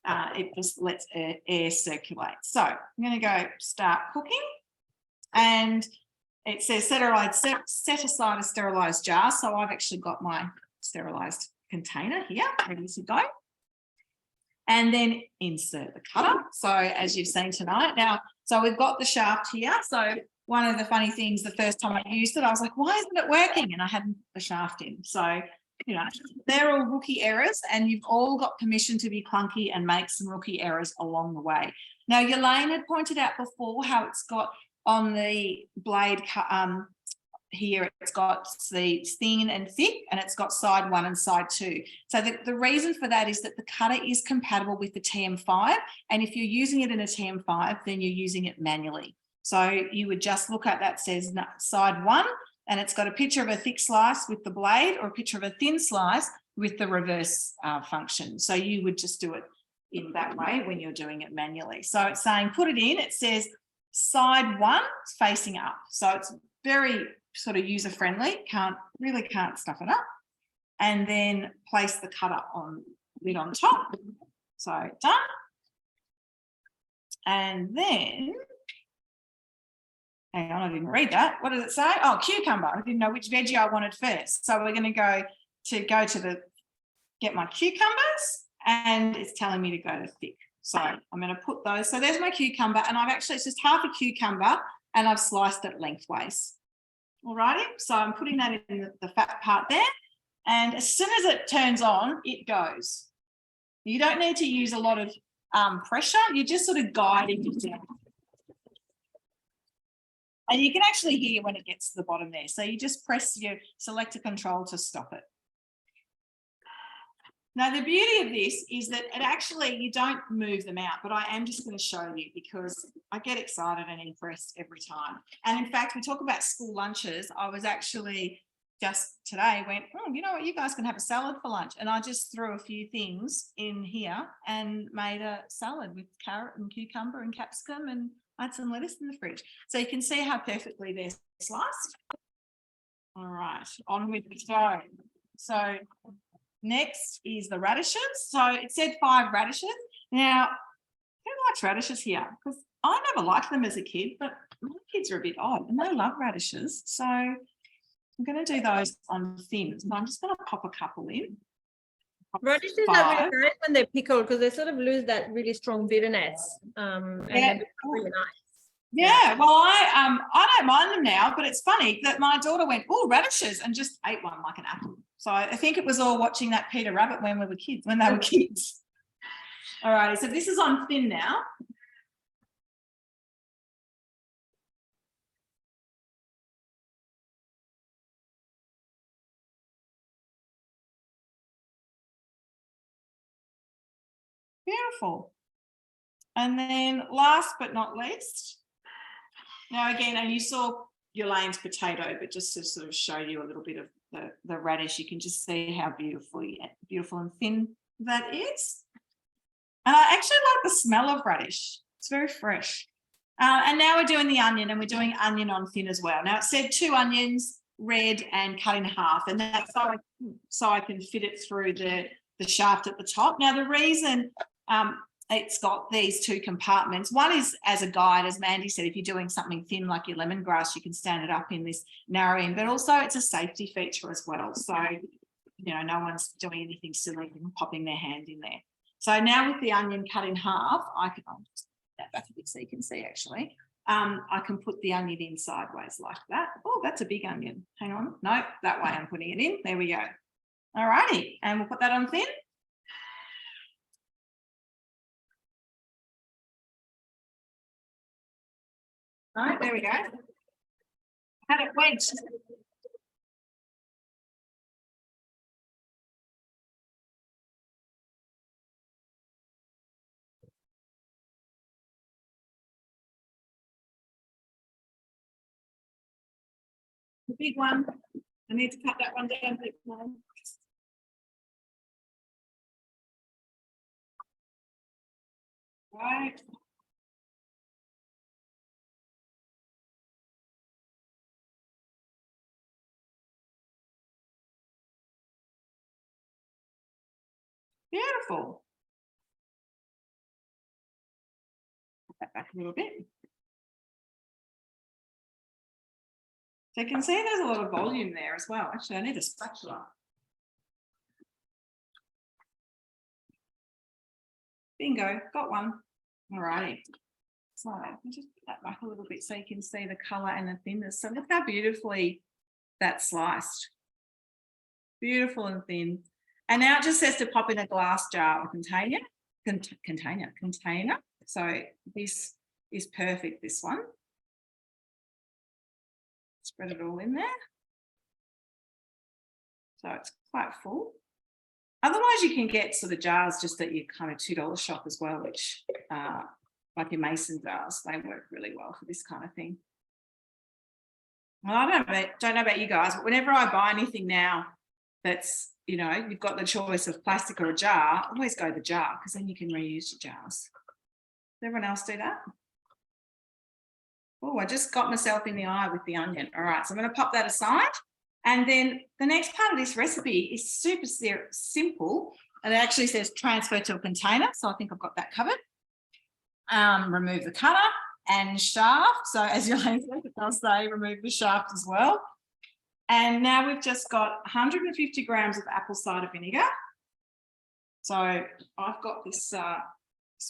[SPEAKER 1] it just lets air circulate. So I'm going to go start cooking, and it says set aside a sterilised jar. So I've actually got my sterilised container here ready to go. And then insert the cutter. So as you've seen tonight, now, so we've got the shaft here. So one of the funny things, the first time I used it, I was like, why isn't it working? And I hadn't put the shaft in. So, you know, they're all rookie errors, and you've all got permission to be clunky and make some rookie errors along the way. Now, Yolaine had pointed out before how it's got on the blade here, it's got the thin and thick, and it's got side 1 and side 2. So the reason for that is that the cutter is compatible with the TM5, and if you're using it in a TM5, then you're using it manually. So you would just look at that says side 1, and it's got a picture of a thick slice with the blade or a picture of a thin slice with the reverse function. So you would just do it in that way when you're doing it manually. So it's saying put it in, it says side 1 facing up. So it's very sort of user-friendly, can't stuff it up. And then place the cutter on lid on top. So done. And then, hang on, I didn't read that. What does it say? Oh, cucumber. I didn't know which veggie I wanted first. So we're going to get my cucumbers, and it's telling me to go to thick. So I'm going to put those. So there's my cucumber, and it's just half a cucumber, and I've sliced it lengthways. Alrighty, so I'm putting that in the fat part there, and as soon as it turns on, it goes. You don't need to use a lot of pressure. You're just sort of guiding it down. And you can actually hear when it gets to the bottom there. So you just press your selector control to stop it. Now, the beauty of this is that it actually, you don't move them out, but I am just going to show you because I get excited and impressed every time. And in fact, we talk about school lunches. I was actually just today went, oh, you know what, you guys can have a salad for lunch. And I just threw a few things in here and made a salad with carrot and cucumber and capsicum, and I had some lettuce in the fridge. So you can see how perfectly they're sliced. All right, on with the go. So next is the radishes. So it said 5 radishes. Now, who likes radishes here? Because I never liked them as a kid, but my kids are a bit odd and they love radishes. So I'm going to do those on thin. So I'm just going to pop a couple in.
[SPEAKER 2] Radishes are really nice when they're pickled because they sort of lose that really strong bitterness. And they're really nice.
[SPEAKER 1] Yeah, well, I don't mind them now, but it's funny that my daughter went, oh, radishes, and just ate one like an apple. So I think it was all watching that Peter Rabbit when they were kids. All righty, so this is on thin now. Beautiful. And then last but not least, now again, and you saw Yolaine's potato, but just to sort of show you a little bit of the radish, you can just see how beautiful and thin that is. And I actually like the smell of radish. It's very fresh. And now we're doing the onion, and we're doing onion on thin as well. Now it said 2 onions, red and cut in half, and that's so I can fit it through the shaft at the top. Now the reason it's got these 2 compartments, one is as a guide, as Mandy said, if you're doing something thin like your lemongrass, you can stand it up in this narrow end, but also it's a safety feature as well. So, you know, no one's doing anything silly and popping their hand in there. So now with the onion cut in half, I'll just put that back a bit so you can see actually. I can put the onion in sideways like that. Oh, that's a big onion. Hang on. No, that way I'm putting it in. There we go. All righty. And we'll put that on thin. All right, there we go. Had it wedged. The big one. I need to cut that one down a bit more. Right. Beautiful. Put that back a little bit. So you can see there's a lot of volume there as well. Actually, I need a spatula. Bingo, got one. All righty. So I'll just put that back a little bit so you can see the colour and the thinness. So look how beautifully that's sliced. Beautiful and thin. And now it just says to pop in a glass jar or container. So this is perfect, this one. Spread it all in there. So it's quite full. Otherwise, you can get sort of jars just at your kind of $2 shop as well, which like your mason jars, they work really well for this kind of thing. Well, I don't know about you guys, but whenever I buy anything now that's, you know, you've got the choice of plastic or a jar, I always go the jar because then you can reuse your jars. Does everyone else do that? Oh, I just got myself in the eye with the onion. All right, so I'm going to pop that aside. And then the next part of this recipe is super simple. And it actually says transfer to a container. So I think I've got that covered. Remove the cutter and shaft. So as Yolaine said, it does say remove the shaft as well. And now we've just got 150 grams of apple cider vinegar. So I've got this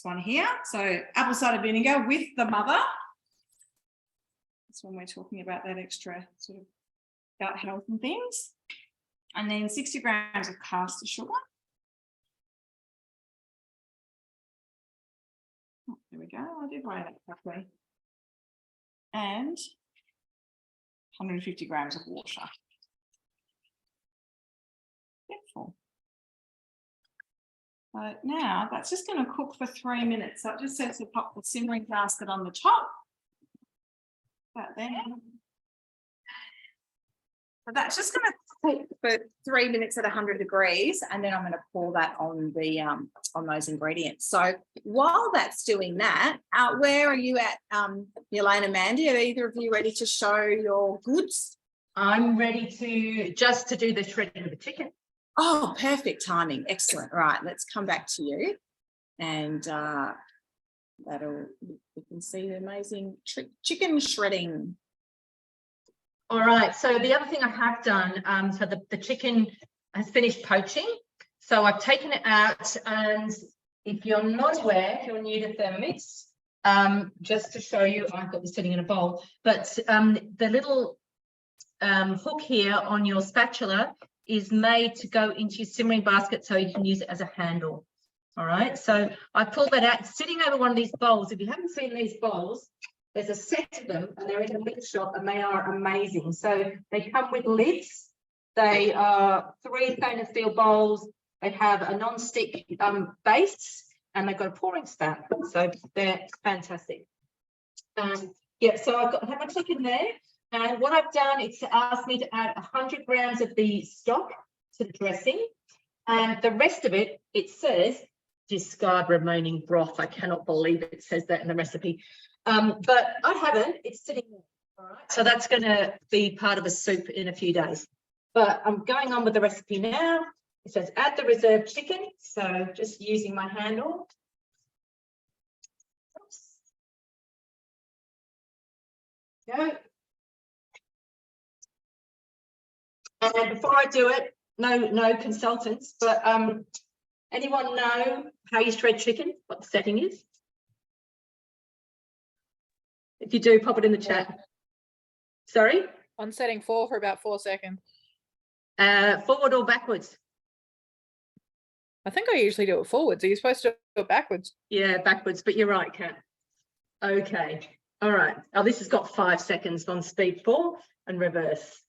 [SPEAKER 1] one here. So apple cider vinegar with the mother. That's when we're talking about that extra sort of gut health and things. And then 60 grams of caster sugar. Oh, there we go. I did weigh that properly. And 150 grams of water. Beautiful. So now that's just going to cook for 3 minutes. So it just says to pop the simmering basket on the top. That there. So that's just going to cook for 3 minutes at 100 degrees, and then I'm going to pour that on the on those ingredients. So while that's doing that, where are you at, Yolaine and Mandy? Are either of you ready to show your goods?
[SPEAKER 3] I'm ready to just to do the shredding of the chicken.
[SPEAKER 1] Oh, perfect timing. Excellent. Right, let's come back to you, and you can see the amazing chicken shredding.
[SPEAKER 3] All right, so the other thing I have done, so the chicken has finished poaching. So I've taken it out, and if you're not aware, if you're new to Thermomix, just to show you, I've got this sitting in a bowl, but the little hook here on your spatula is made to go into your simmering basket so you can use it as a handle. All right, so I pulled that out, sitting over one of these bowls. If you haven't seen these bowls, there's a set of them, and they're in the mix shop, and they are amazing. So they come with lids. They are 3 stainless steel bowls. They have a non-stick base, and they've got a pouring spout. So they're fantastic. Yeah, so I have my chicken there, and what I've done, it's asked me to add 100 grams of the stock to the dressing, and the rest of it, it says, discard remaining broth. I cannot believe it says that in the recipe. But I haven't. It's sitting there. All right. So that's going to be part of a soup in a few days. But I'm going on with the recipe now. It says add the reserved chicken. So just using my handle. Oops. Go. And before I do it, no consultants, but anyone know how you shred chicken? What the setting is? If you do, pop it in the chat. Sorry?
[SPEAKER 4] On setting 4 for about 4 seconds.
[SPEAKER 3] Forward or backwards?
[SPEAKER 4] I think I usually do it forwards. Are you supposed to do it backwards?
[SPEAKER 3] Yeah, backwards, but you're right, Kat. Okay. All right. Oh, this has got 5 seconds on speed 4 and reverse.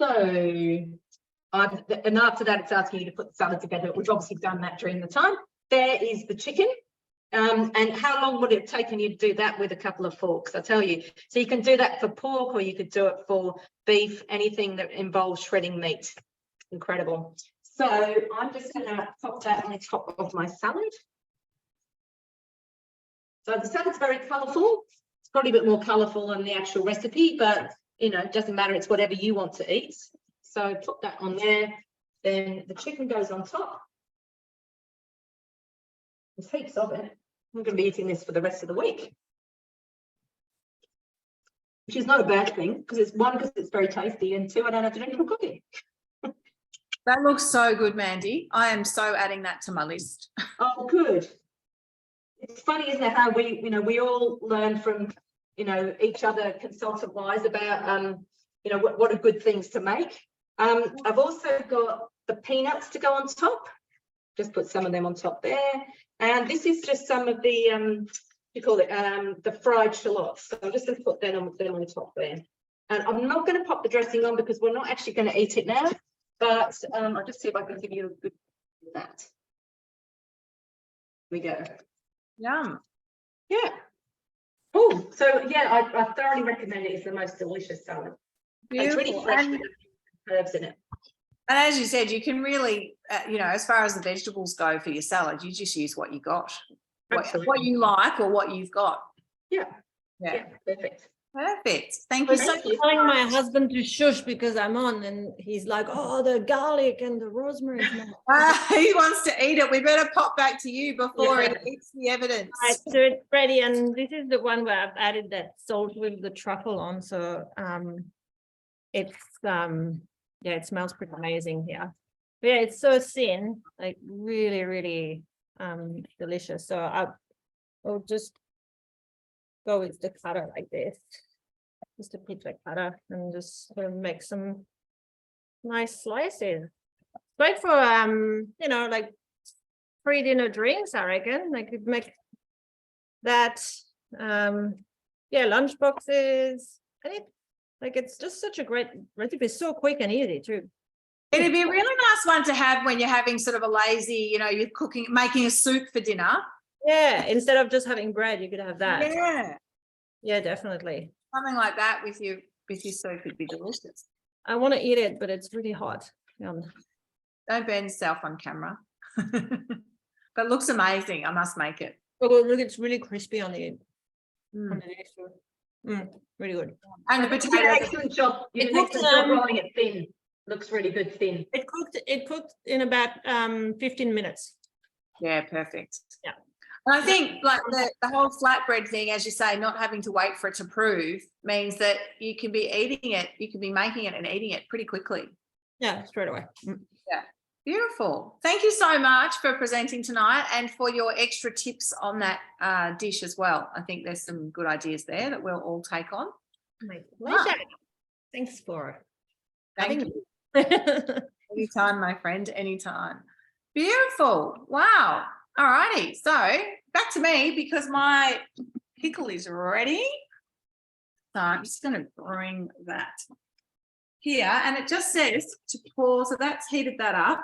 [SPEAKER 3] So, and after that, it's asking you to put the salad together, which obviously done that during the time. There is the chicken. And how long would it have taken you to do that with a couple of forks? I'll tell you. So you can do that for pork, or you could do it for beef, anything that involves shredding meat. Incredible. So I'm just going to pop that on top of my salad. So the salad's very colourful. It's probably a bit more colourful than the actual recipe, but you know, it doesn't matter. It's whatever you want to eat. So put that on there. Then the chicken goes on top. There's heaps of it. I'm going to be eating this for the rest of the week, which is not a bad thing, because it's one, because it's very tasty, and 2, I don't have to do any more cooking.
[SPEAKER 1] That looks so good, Mandy. I am so adding that to my list.
[SPEAKER 3] Oh, good. It's funny, isn't it, how we, you know, we all learn from, you know, each other consultant-wise about, you know, what are good things to make. I've also got the peanuts to go on top. Just put some of them on top there. And this is just some of the, you call it, the fried shallots. So I'm just going to put them on top there. And I'm not going to pop the dressing on because we're not actually going to eat it now. But I'll just see if I can give you a good that. Here we go.
[SPEAKER 1] Yum.
[SPEAKER 3] Yeah. Oh, so yeah, I thoroughly recommend it. It's the most delicious salad. It's really fresh with herbs in it.
[SPEAKER 1] And as you said, you can really, you know, as far as the vegetables go for your salad, you just use what you got, what you like or what you've got.
[SPEAKER 3] Yeah. Perfect.
[SPEAKER 1] Perfect. Thank you so much.
[SPEAKER 2] I'm telling my husband to shush because I'm on, and he's like, "Oh, the garlic and the rosemary."
[SPEAKER 1] He wants to eat it. We better pop back to you before it eats the evidence.
[SPEAKER 2] Right, so it's ready, and this is the one where I've added that salt with the truffle on. So it's yeah, it smells pretty amazing here. But yeah, it's so thin, like really, really delicious. So I'll just go with the cutter like this, just a pizza cutter, and just make some nice slices. Great for you know, like pre-dinner drinks, I reckon. I could make that yeah, lunch boxes. And it's just such a great recipe. It's so quick and easy too.
[SPEAKER 1] It'd be a really nice one to have when you're having sort of a lazy, you know, you're cooking, making a soup for dinner.
[SPEAKER 2] Yeah, instead of just having bread, you could have that. Yeah, definitely.
[SPEAKER 1] Something like that with your soup would be delicious.
[SPEAKER 2] I want to eat it, but it's really hot.
[SPEAKER 1] Don't burn yourself on camera. But it looks amazing. I must make it.
[SPEAKER 2] Oh, look, it's really crispy on the really good.
[SPEAKER 1] And the potato.
[SPEAKER 3] Excellent job. You did an excellent job rolling it thin. Looks really good thin.
[SPEAKER 2] It cooked in about 15 minutes.
[SPEAKER 1] Yeah, perfect.
[SPEAKER 2] Yeah.
[SPEAKER 1] And I think like the whole flatbread thing, as you say, not having to wait for it to prove means that you can be eating it, you can be making it and eating it pretty quickly.
[SPEAKER 2] Yeah, straight away.
[SPEAKER 1] Yeah. Beautiful. Thank you so much for presenting tonight and for your extra tips on that dish as well. I think there's some good ideas there that we'll all take on.
[SPEAKER 2] My pleasure. Thanks for
[SPEAKER 1] Thank you. Anytime, my friend, anytime. Beautiful. Wow. All righty. So back to me because my pickle is ready. So I'm just going to bring that here, and it just says to pour. So that's heated that up.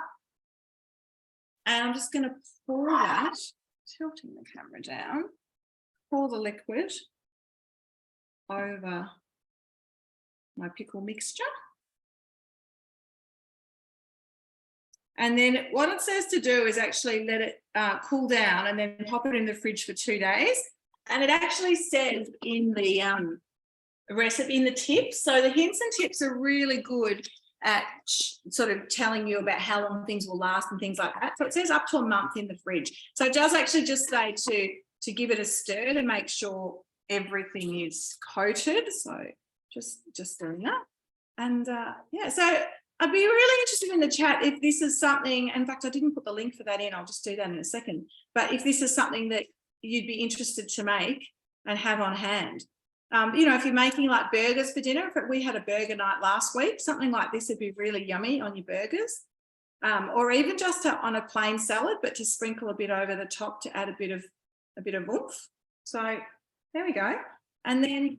[SPEAKER 1] And I'm just going to pour that tilting the camera down, pour the liquid over my pickle mixture. And then what it says to do is actually let it cool down and then pop it in the fridge for 2 days. And it actually says in the recipe, in the tips, so the hints and tips are really good at sort of telling you about how long things will last and things like that. So it says up to a month in the fridge. So it does actually just say to give it a stir to make sure everything is coated. So just doing that. And yeah, so I'd be really interested in the chat if this is something, in fact, I didn't put the link for that in, I'll just do that in a second, but if this is something that you'd be interested to make and have on hand. You know, if you're making like burgers for dinner, we had a burger night last week, something like this would be really yummy on your burgers, or even just on a plain salad, but to sprinkle a bit over the top to add a bit of oomph. So there we go. And then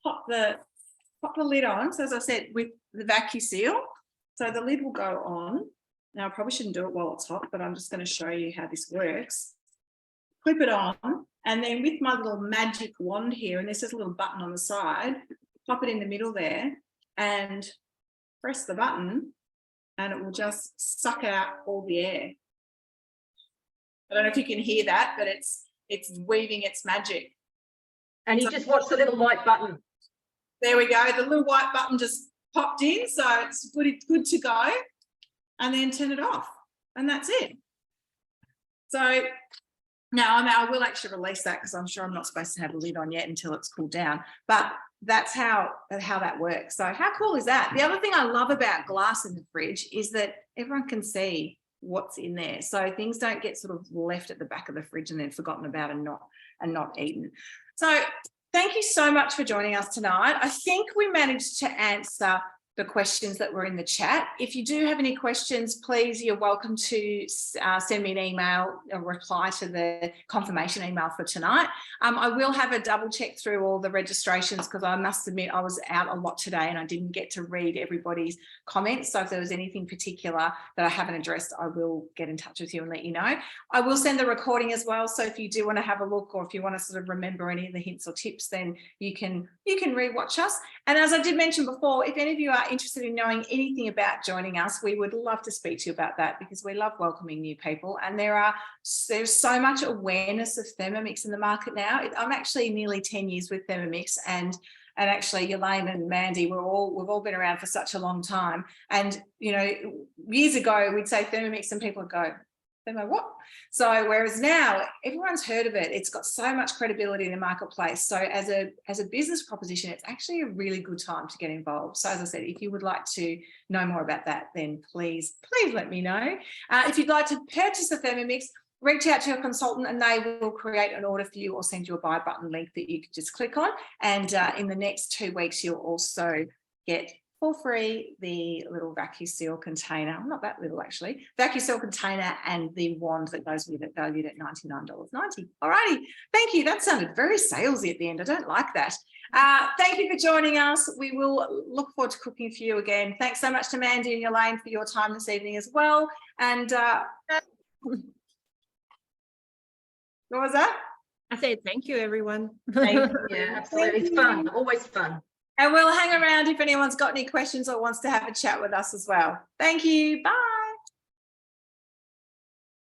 [SPEAKER 1] pop the lid on. So as I said, with the vacuum seal, so the lid will go on. Now I probably shouldn't do it while it's hot, but I'm just going to show you how this works. Clip it on, and then with my little magic wand here, and this is a little button on the side, pop it in the middle there and press the button and it will just suck out all the air. I don't know if you can hear that, but it's weaving its magic.
[SPEAKER 3] And you just watch the little white button.
[SPEAKER 1] There we go. The little white button just popped in, so it's good to go. And then turn it off, and that's it. So now I will actually release that because I'm sure I'm not supposed to have a lid on yet until it's cooled down. But that's how that works. So how cool is that? The other thing I love about glass in the fridge is that everyone can see what's in there. So things don't get sort of left at the back of the fridge and then forgotten about and not eaten. So thank you so much for joining us tonight. I think we managed to answer the questions that were in the chat. If you do have any questions, please, you're welcome to send me an email, a reply to the confirmation email for tonight. I will have a double check through all the registrations because I must admit I was out a lot today and I didn't get to read everybody's comments. So if there was anything particular that I haven't addressed, I will get in touch with you and let you know. I will send the recording as well. So if you do want to have a look, or if you want to sort of remember any of the hints or tips, then you can rewatch us. And as I did mention before, if any of you are interested in knowing anything about joining us, we would love to speak to you about that because we love welcoming new people. And there's so much awareness of Thermomix in the market now. I'm actually nearly 10 years with Thermomix, and actually Yolaine and Mandy, we've all been around for such a long time. And you know, years ago we'd say Thermomix and people would go, Thermo what? So whereas now everyone's heard of it, it's got so much credibility in the marketplace. So as a business proposition, it's actually a really good time to get involved. So as I said, if you would like to know more about that, then please let me know. If you'd like to purchase a Thermomix, reach out to your consultant and they will create an order for you or send you a buy button link that you can just click on. And in the next 2 weeks, you'll also get for free the little vacuum seal container, not that little actually, vacuum seal container and the wand that goes with it, valued at $99.90. All righty, thank you. That sounded very salesy at the end. I don't like that. Thank you for joining us. We will look forward to cooking for you again. Thanks so much to Mandy and Yolaine for your time this evening as well. And what was that?
[SPEAKER 2] I said thank you, everyone.
[SPEAKER 3] Thank you. Yeah, absolutely. It's fun, always fun.
[SPEAKER 1] And we'll hang around if anyone's got any questions or wants to have a chat with us as well. Thank you. Bye.